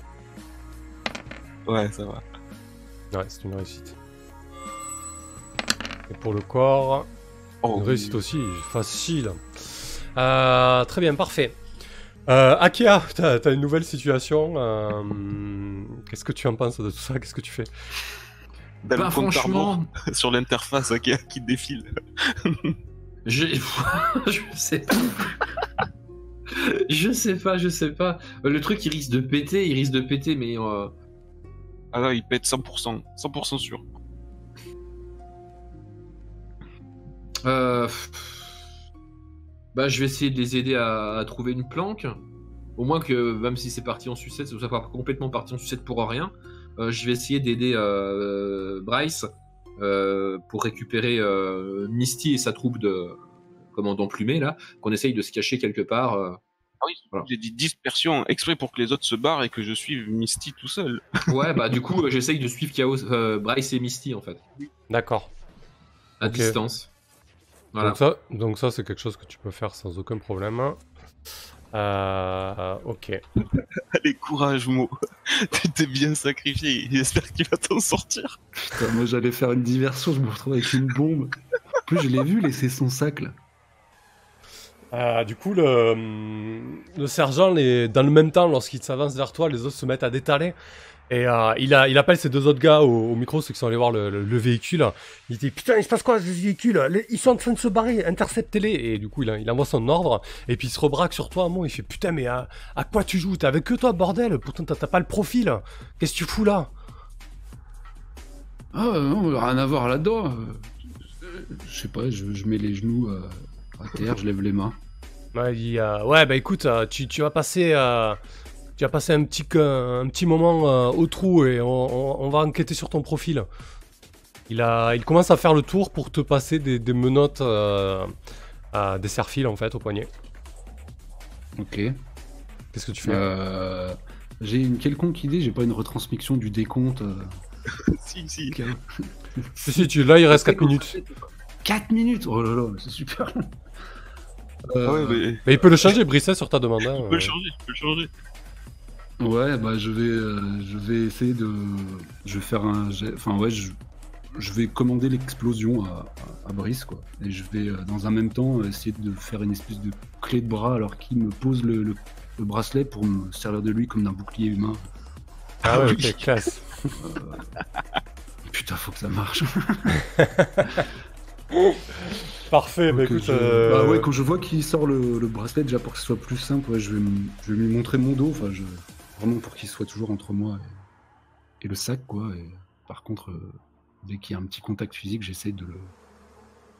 Ouais, ça va. Ouais, c'est une réussite. Et pour le corps, une réussite aussi, facile. Très bien, parfait. Akia, t'as une nouvelle situation. Qu'est-ce que tu en penses de tout ça? Qu'est-ce que tu fais? T'as le Bah, compte à rebours franchement, sur l'interface qui défile. je sais pas. Je sais pas. Le truc, il risque de péter, mais Ah là, il pète 100%. 100% sûr. bah, je vais essayer de les aider à trouver une planque. Au moins que, même si c'est parti en sucette, ça soit pas complètement parti en sucette pour rien. Je vais essayer d'aider Bryce pour récupérer Misty et sa troupe de commandant plumé, là, qu'on essaye de se cacher quelque part. Ah oui, Voilà. j'ai dit dispersion exprès pour que les autres se barrent et que je suive Misty tout seul. Ouais, bah du coup, j'essaye de suivre Chaos, Bryce et Misty, en fait, D'accord. à Ok. distance. Voilà. Donc ça, c'est quelque chose que tu peux faire sans aucun problème. Ok. Allez, courage, Mo. Tu t'es bien sacrifié. J'espère que tu vas t'en sortir. Putain, moi, j'allais faire une diversion, je me retrouve avec une bombe. En plus, je l'ai vu laisser son sac, là. Du coup, le sergent, dans le même temps, lorsqu'il s'avance vers toi, les autres se mettent à détaler. Et il appelle ces deux autres gars au micro, ceux qui sont allés voir le véhicule. Il dit: putain, il se passe quoi, ce véhicule? Ils sont en train de se barrer, interceptez-les. Et du coup, il envoie son ordre. Et puis il se rebraque sur toi, Mo. Il fait: putain, mais à quoi tu joues? T'es avec eux, toi, bordel? Pourtant, t'as pas le profil. Qu'est-ce que tu fous là? Ah non, rien à voir là-dedans. Je sais pas, je mets les genoux à terre, je lève les mains. Ouais, il dit, ouais, bah écoute, tu vas passer. Tu vas passer un petit moment au trou et on va enquêter sur ton profil. Il commence à faire le tour pour te passer des menottes, des serre-fils en fait au poignet. Ok. Qu'est-ce que tu fais? J'ai une quelconque idée, j'ai pas une retransmission du décompte. Si. Si, là il reste 4 minutes. 4 minutes. Oh là là, c'est super long. Ah ouais, mais Mais il peut le changer, Brisset, sur ta demande. Hein, tu peux le changer. Ouais, bah je vais essayer de. Je vais faire un. Enfin, ouais, je vais commander l'explosion à Brice, quoi. Et je vais, dans un même temps, essayer de faire une espèce de clé de bras alors qu'il me pose le bracelet pour me servir de lui comme d'un bouclier humain. Ah ouais, oui. ok, classe. Putain, faut que ça marche. Parfait, bah Donc, écoute. Bah ouais, quand je vois qu'il sort le bracelet, déjà pour que ce soit plus simple, ouais, je vais lui montrer mon dos, enfin, vraiment pour qu'il soit toujours entre moi et le sac, quoi. Et par contre, dès qu'il y a un petit contact physique, j'essaie de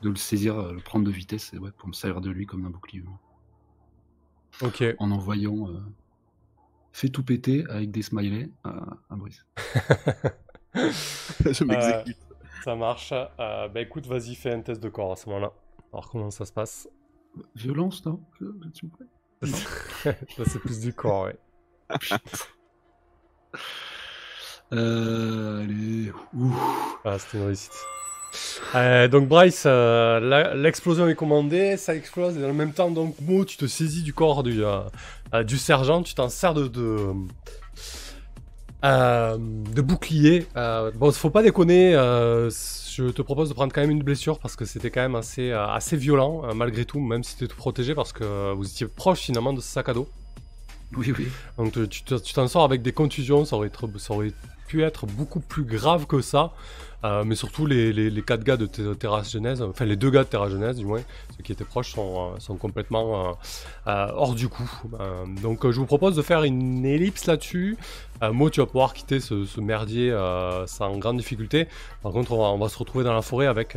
le saisir, le prendre de vitesse, et ouais, pour me servir de lui comme d'un bouclier humain. Ok. En envoyant fais tout péter avec des smileys à Brice. Je m'exécute. Ça marche. Bah écoute, vas-y, fais un test de corps à ce moment-là. Alors comment ça se passe? Violence, non? S'il vous plaît. Ça c'est plus du corps, ouais. Allez, ouh. Ah, c'était une réussite. Donc Bryce, l'explosion est commandée, ça explose et dans le même temps, donc Mo, tu te saisis du corps du sergent, tu t'en sers de bouclier. Bon, faut pas déconner, je te propose de prendre quand même une blessure parce que c'était quand même assez violent malgré tout, même si tu étais tout protégé parce que vous étiez proche finalement de ce sac à dos. Oui, oui. Donc tu t'en sors avec des contusions, ça aurait pu être beaucoup plus grave que ça. Mais surtout les 4 gars de Terra Genèse, enfin les 2 gars de Terra Genèse du moins, ceux qui étaient proches sont complètement hors du coup. Donc je vous propose de faire une ellipse là-dessus. Mo, tu vas pouvoir quitter ce merdier sans grande difficulté. Par contre on va se retrouver dans la forêt avec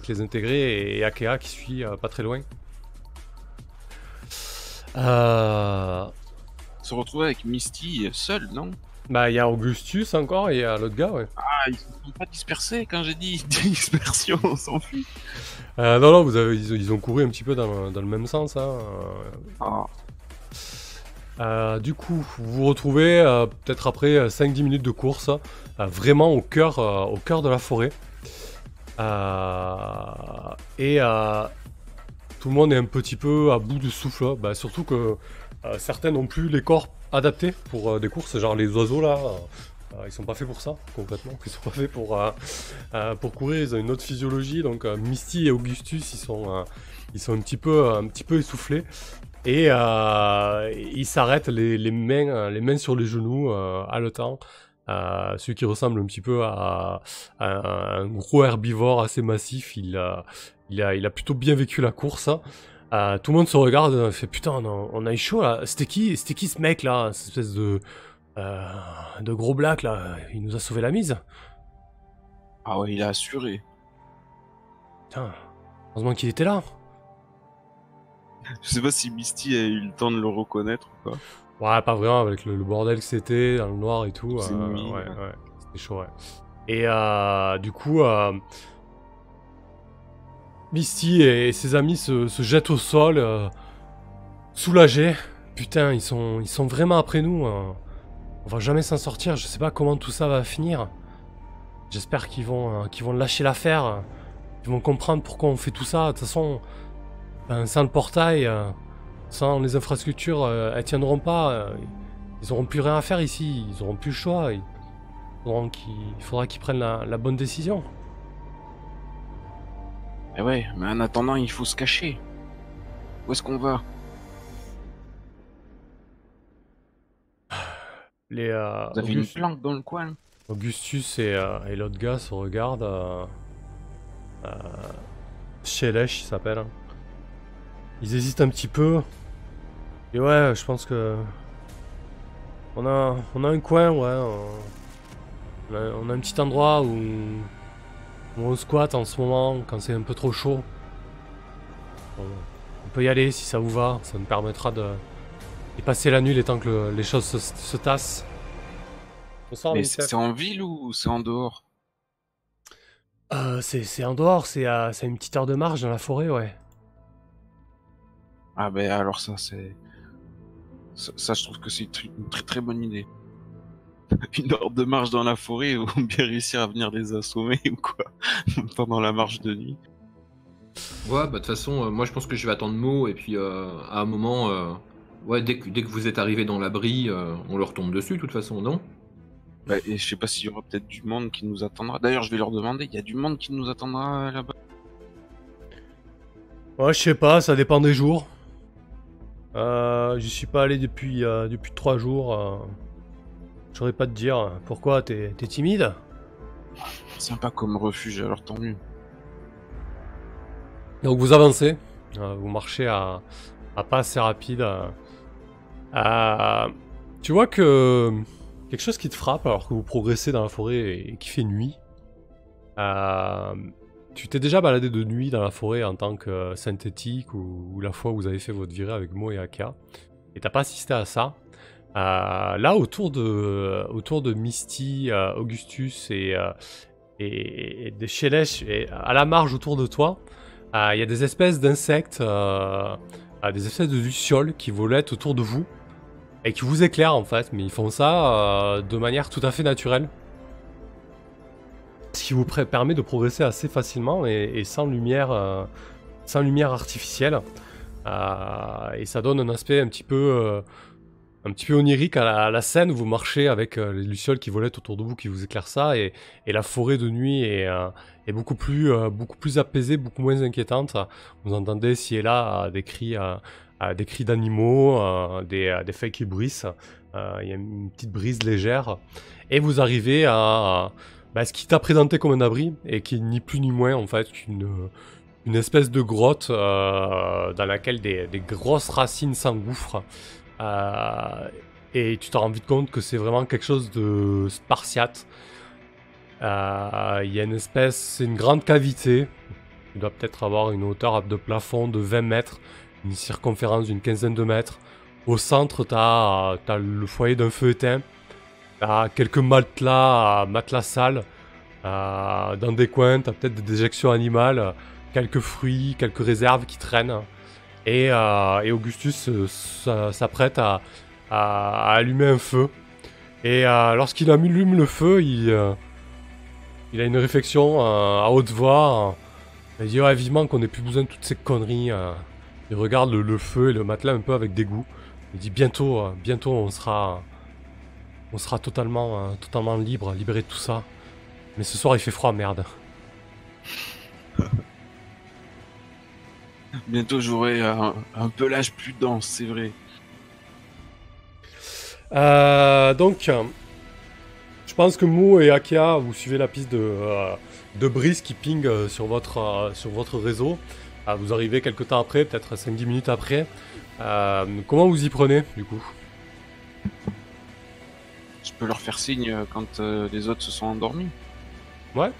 les intégrés et Akea qui suit pas très loin. Se retrouver avec Misty seul, non? Bah il y a Augustus encore et il y a l'autre gars, ouais. Ah, ils sont pas dispersés quand j'ai dit dispersion, on s'en fout. Non, ils ont couru un petit peu dans le même sens. Hein. Du coup, vous vous retrouvez peut-être après 5-10 minutes de course, vraiment au cœur de la forêt. Et tout le monde est un petit peu à bout de souffle. Bah, surtout que certains n'ont plus les corps adaptés pour des courses, genre les oiseaux là. Ils sont pas faits pour ça, concrètement. Ils sont pas faits pour courir, ils ont une autre physiologie. Donc Misty et Augustus, ils sont un petit peu essoufflés. Et ils s'arrêtent les mains sur les genoux, haletant. Celui qui ressemble un petit peu à un gros herbivore assez massif, il a plutôt bien vécu la course. Tout le monde se regarde, fait putain, on a eu chaud là. C'était qui ce mec là, cette espèce de gros black là, il nous a sauvé la mise. Ah ouais, il a assuré. Putain, heureusement qu'il était là. Je sais pas si Misty a eu le temps de le reconnaître ou pas. Ouais, pas vraiment, avec le bordel que c'était, dans le noir et tout. C'est nuit, ouais, c'était chaud, ouais. Et du coup, Misty et ses amis se jettent au sol, soulagés. Putain, ils sont vraiment après nous. On va jamais s'en sortir, je sais pas comment tout ça va finir. J'espère qu'ils vont lâcher l'affaire. Ils vont comprendre pourquoi on fait tout ça. De toute façon, sans le portail, sans les infrastructures, elles tiendront pas. Ils auront plus rien à faire ici. Ils auront plus le choix. Il faudra qu'ils prennent la bonne décision. Eh ouais, mais en attendant, il faut se cacher. Où est-ce qu'on va? Vous avez une planque dans le coin? Augustus et l'autre gars se regardent. Shelesh, il s'appelle. Ils hésitent un petit peu. Et ouais, je pense que... On a un coin, ouais. On a un petit endroit où on squatte en ce moment, quand c'est un peu trop chaud. On peut y aller si ça vous va. Ça nous permettra de passer la nuit le temps que les choses se tassent. Bonsoir, mais c'est en ville ou c'est en dehors? C'est en dehors, c'est une petite heure de marche dans la forêt, ouais. Ah ben alors ça c'est... Ça je trouve que c'est une très très bonne idée. Une heure de marche dans la forêt ou bien réussir à venir les assommer ou quoi pendant la marche de nuit. Ouais, bah de toute façon, moi je pense que je vais attendre Mo et puis à un moment, ouais, dès que vous êtes arrivé dans l'abri, on leur tombe dessus de toute façon, non? Bah, et je sais pas s'il y aura peut-être du monde qui nous attendra. D'ailleurs, je vais leur demander, il y a du monde qui nous attendra là-bas? Ouais, je sais pas, ça dépend des jours. J'y suis pas allé depuis 3 jours. Je saurais pas te dire. Pourquoi? T'es timide? Sympa comme refuge, alors tant mieux. Donc vous avancez. Vous marchez à pas assez rapide. Tu vois que... Quelque chose qui te frappe alors que vous progressez dans la forêt et qu'il fait nuit. Tu t'es déjà baladé de nuit dans la forêt en tant que synthétique ou la fois où vous avez fait votre virée avec Mo et Aka. Et t'as pas assisté à ça. Là, autour de Misty, Augustus et de Shelesh, et à la marge autour de toi, il y a des espèces d'insectes, des espèces de lucioles qui volettent autour de vous. Et qui vous éclairent en fait, mais ils font ça de manière tout à fait naturelle. ce qui vous permet de progresser assez facilement et sans lumière artificielle. Et ça donne un aspect un petit peu onirique à la scène où vous marchez avec les lucioles qui volaient autour de vous, qui vous éclairent ça, et la forêt de nuit est beaucoup plus apaisée, beaucoup moins inquiétante. Vous entendez ci et là des cris d'animaux, des feuilles qui bruissent. Il y a une petite brise légère, et vous arrivez à ce qui t'a présenté comme un abri, et qui est ni plus ni moins en fait qu'une espèce de grotte dans laquelle des grosses racines s'engouffrent. Et tu te rends vite compte que c'est vraiment quelque chose de spartiate. Il y a c'est une grande cavité. Tu dois peut-être avoir une hauteur de plafond de 20 mètres, une circonférence d'une quinzaine de mètres. Au centre, t'as le foyer d'un feu éteint. T'as quelques matelas sales. Dans des coins, t'as peut-être des déjections animales, quelques fruits, quelques réserves qui traînent. Et Augustus s'apprête à allumer un feu. Et lorsqu'il allume le feu, il a une réflexion à haute voix. Il dit vivement qu'on n'ait plus besoin de toutes ces conneries. Il regarde le feu et le matelas un peu avec dégoût. Il dit bientôt on sera totalement libéré de tout ça. Mais ce soir il fait froid, merde. Bientôt j'aurai un pelage plus dense, c'est vrai. Donc, je pense que Mo et Akia, vous suivez la piste de Brice qui ping sur votre réseau. Vous arrivez quelques temps après, peut-être 5-10 minutes après. Comment vous y prenez, du coup? Je peux leur faire signe quand les autres se sont endormis. Ouais.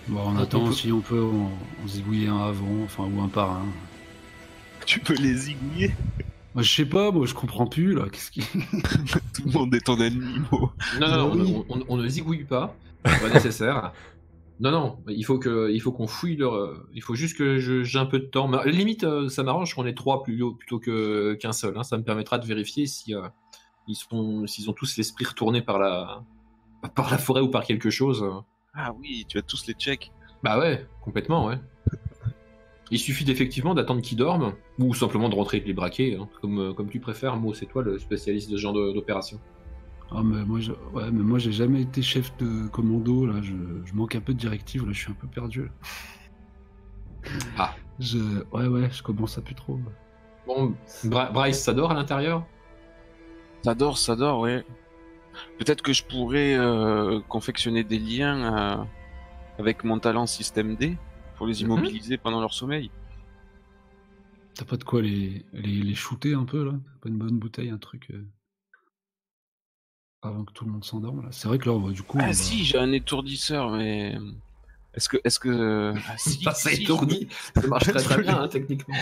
Bon, on attend, si on peut, on zigouiller un avant, enfin, ou un par un. Tu peux les zigouiller? Moi, je sais pas, moi je comprends plus là, qu'est-ce qui. Tout le monde est ton ennemi, Mo. Non, on ne zigouille pas, c'est pas nécessaire. Non, il faut qu'on fouille leur. Il faut juste que j'ai un peu de temps. Mais à la limite, ça m'arrange qu'on ait 3 plutôt qu'un seul. Hein. Ça me permettra de vérifier si s'ils ont tous l'esprit retourné par la forêt ou par quelque chose. Ah oui, tu vas tous les check. Bah ouais, complètement, ouais. Il suffit effectivement d'attendre qu'ils dorment, ou simplement de rentrer et de les braquer, hein, comme tu préfères. Moi, c'est toi le spécialiste de ce genre d'opération. Ah, mais moi j'ai jamais été chef de commando, là, je manque un peu de directives, là, je suis un peu perdu. Là. Ah. Ouais, je commence à plus trop. Bon, Bryce, ça dort à l'intérieur? Ça dort, ouais. Peut-être que je pourrais confectionner des liens avec mon talent système D pour les immobiliser pendant leur sommeil. T'as pas de quoi les shooter un peu là? T'as pas une bonne bouteille, un truc avant que tout le monde s'endorme là? C'est vrai que là, du coup. Si, j'ai un étourdisseur, mais est-ce que si, ça étourdit, ça marche très bien, hein, techniquement.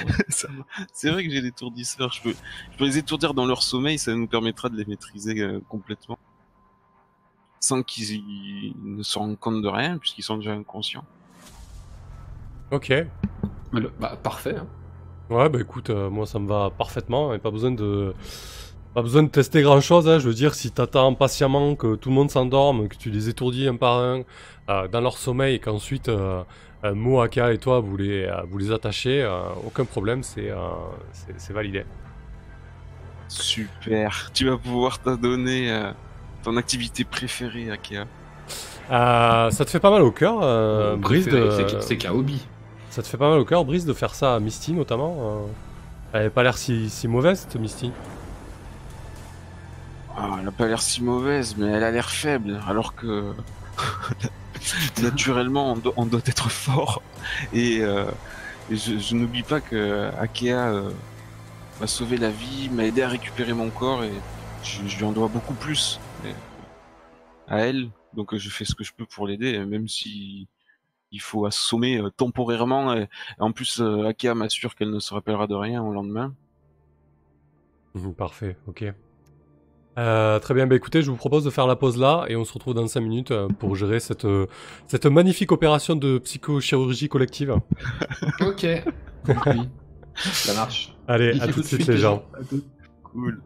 C'est vrai que j'ai l'étourdisseur. Je peux les étourdir dans leur sommeil, ça nous permettra de les maîtriser complètement. Sans qu'ils ne se rendent compte de rien, puisqu'ils sont déjà inconscients. Ok. Parfait. Hein. Ouais, écoute, moi ça me va parfaitement, et pas besoin de tester grand chose, hein. Je veux dire, si t'attends patiemment que tout le monde s'endorme, que tu les étourdis un par un dans leur sommeil, et qu'ensuite Mo, Aka et toi vous les attachez, aucun problème, c'est validé. Super, tu vas pouvoir t'adonner ton activité préférée, Akea. Ça te fait pas mal au cœur, Brice, c'est Kaobi. Ça te fait pas mal au cœur, Brice, de faire ça à Misty notamment. Elle avait pas l'air si mauvaise, cette Misty. Elle a pas l'air si mauvaise, mais elle a l'air faible, alors que naturellement on doit être fort. Et je n'oublie pas que Akea m'a sauvé la vie, m'a aidé à récupérer mon corps, et je lui en dois beaucoup plus à elle. Donc je fais ce que je peux pour l'aider, même si il faut assommer temporairement. Et en plus, Akea m'assure qu'elle ne se rappellera de rien au lendemain. Parfait, ok. Très bien, écoutez, je vous propose de faire la pause là, et on se retrouve dans 5 minutes pour gérer cette magnifique opération de psychochirurgie collective. Ok. Oui. Ça marche. Allez, à tout de suite les gens. Cool.